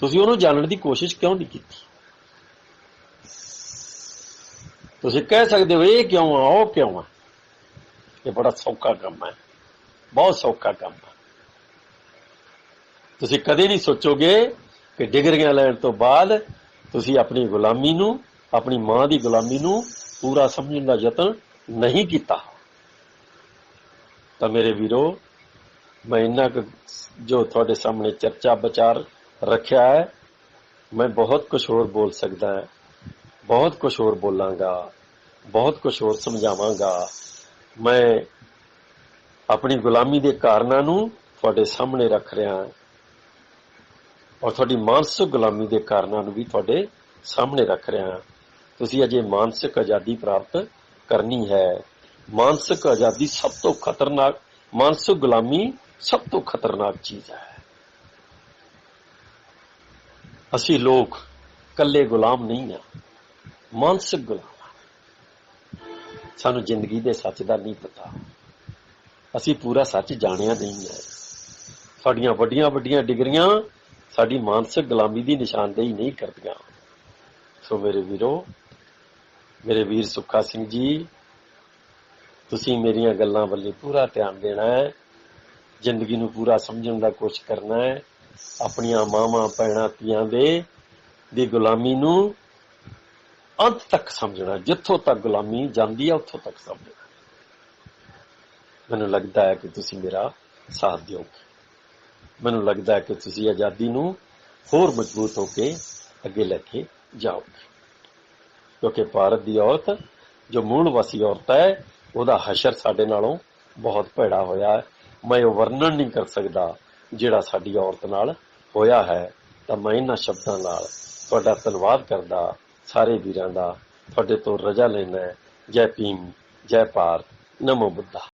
ਤੁਸੀਂ ਉਹਨੂੰ ਜਾਣਨ ਦੀ ਕੋਸ਼ਿਸ਼ ਕਿਉਂ ਨਹੀਂ ਕੀਤੀ? ਤੁਸੀਂ ਕਹਿ ਸਕਦੇ ਹੋ ਇਹ ਕਿਉਂ ਆ, ਉਹ ਕਿਉਂ ਆ, ਇਹ ਬੜਾ ਸੌਖਾ ਕੰਮ ਹੈ, ਬਹੁਤ ਸੌਖਾ ਕੰਮ ਹੈ। ਤੁਸੀਂ ਕਦੇ ਨਹੀਂ ਸੋਚੋਗੇ ਕਿ ਡਿਗਰੀਆਂ ਲੈਣ ਤੋਂ ਬਾਅਦ ਤੁਸੀਂ ਆਪਣੀ ਗੁਲਾਮੀ ਨੂੰ, ਆਪਣੀ ਮਾਂ ਦੀ ਗੁਲਾਮੀ ਨੂੰ ਪੂਰਾ ਸਮਝਣ ਦਾ ਯਤਨ ਨਹੀਂ ਕੀਤਾ। ਤਾਂ ਮੇਰੇ ਵੀਰੋ, ਮੈਂ ਇੰਨਾ ਕੁ ਜੋ ਤੁਹਾਡੇ ਸਾਹਮਣੇ ਚਰਚਾ ਵਿਚਾਰ ਰੱਖਿਆ ਹੈ, ਮੈਂ ਬਹੁਤ ਕੁਝ ਹੋਰ ਬੋਲ ਸਕਦਾ ਹੈ, ਬਹੁਤ ਕੁਝ ਹੋਰ ਬੋਲਾਂਗਾ, ਬਹੁਤ ਕੁਝ ਹੋਰ ਸਮਝਾਵਾਂਗਾ। ਮੈਂ ਆਪਣੀ ਗੁਲਾਮੀ ਦੇ ਕਾਰਨਾਂ ਨੂੰ ਤੁਹਾਡੇ ਸਾਹਮਣੇ ਰੱਖ ਰਿਹਾ ਹਾਂ ਔਰ ਤੁਹਾਡੀ ਮਾਨਸਿਕ ਗੁਲਾਮੀ ਦੇ ਕਾਰਨਾਂ ਨੂੰ ਵੀ ਤੁਹਾਡੇ ਸਾਹਮਣੇ ਰੱਖ ਰਿਹਾ ਹਾਂ। ਤੁਸੀਂ ਅਜੇ ਮਾਨਸਿਕ ਆਜ਼ਾਦੀ ਪ੍ਰਾਪਤ ਕਰਨੀ ਹੈ। ਮਾਨਸਿਕ ਆਜ਼ਾਦੀ ਸਭ ਤੋਂ ਖਤਰਨਾਕ, ਮਾਨਸਿਕ ਗੁਲਾਮੀ ਸਭ ਤੋਂ ਖਤਰਨਾਕ ਚੀਜ਼ ਹੈ। ਅਸੀਂ ਲੋਕ ਇਕੱਲੇ ਗੁਲਾਮ ਨਹੀਂ ਹਾਂ, ਮਾਨਸਿਕ ਗੁਲਾਮ। ਸਾਨੂੰ ਜ਼ਿੰਦਗੀ ਦੇ ਸੱਚ ਦਾ ਨਹੀਂ ਪਤਾ, ਅਸੀਂ ਪੂਰਾ ਸੱਚ ਜਾਣਿਆ ਨਹੀਂ ਹੈ। ਸਾਡੀਆਂ ਵੱਡੀਆਂ ਵੱਡੀਆਂ ਡਿਗਰੀਆਂ ਸਾਡੀ ਮਾਨਸਿਕ ਗੁਲਾਮੀ ਦੀ ਨਿਸ਼ਾਨਦੇਹੀ ਨਹੀਂ ਕਰਦੀਆਂ। ਸੋ ਮੇਰੇ ਵੀਰੋ, ਮੇਰੇ ਵੀਰ ਸੁੱਖਾ ਸਿੰਘ ਜੀ, ਤੁਸੀਂ ਮੇਰੀਆਂ ਗੱਲਾਂ ਵੱਲ ਪੂਰਾ ਧਿਆਨ ਦੇਣਾ ਹੈ, ਜ਼ਿੰਦਗੀ ਨੂੰ ਪੂਰਾ ਸਮਝਣ ਦਾ ਕੋਸ਼ਿਸ਼ ਕਰਨਾ ਹੈ, ਆਪਣੀਆਂ ਮਾਵਾਂ ਭੈਣਾਂ ਧੀਆਂ ਦੀ ਗੁਲਾਮੀ ਨੂੰ ਅੰਤ ਤੱਕ ਸਮਝਣਾ, ਜਿੱਥੋਂ ਤੱਕ ਗੁਲਾਮੀ ਜਾਂਦੀ ਹੈ ਉੱਥੋਂ ਤੱਕ ਸਮਝਣਾ। ਮੈਨੂੰ ਲੱਗਦਾ ਹੈ ਕਿ ਤੁਸੀਂ ਮੇਰਾ ਸਾਥ ਦਿਓਗੇ। ਮੈਨੂੰ ਲੱਗਦਾ ਹੈ ਕਿ ਤੁਸੀਂ ਆਜ਼ਾਦੀ ਨੂੰ ਹੋਰ ਮਜ਼ਬੂਤ ਹੋ ਕੇ ਅੱਗੇ ਲੈ ਕੇ ਜਾਓਗੇ, ਕਿਉਂਕਿ ਭਾਰਤ ਦੀ ਔਰਤ ਜੋ ਮੂਲ ਵਾਸੀ ਔਰਤ ਹੈ, ਉਹਦਾ ਹਸ਼ਰ ਸਾਡੇ ਨਾਲੋਂ ਬਹੁਤ ਭੈੜਾ ਹੋਇਆ ਹੈ। ਮੈਂ ਉਹ ਵਰਣਨ ਨਹੀਂ ਕਰ ਸਕਦਾ ਜਿਹੜਾ ਸਾਡੀ ਔਰਤ ਨਾਲ ਹੋਇਆ ਹੈ। ਤਾਂ ਮੈਂ ਇਹਨਾਂ ਸ਼ਬਦਾਂ ਨਾਲ ਤੁਹਾਡਾ ਧੰਨਵਾਦ ਕਰਦਾ, ਸਾਰੇ ਵੀਰਾਂ ਦਾ ਤੁਹਾਡੇ ਤੋਂ ਰਜਾ ਲੈਣਾ ਹੈ। ਜੈ ਭੀਮ, ਜੈ ਭਾਰਤ, ਨਮੋ ਬੁੱਧਾ।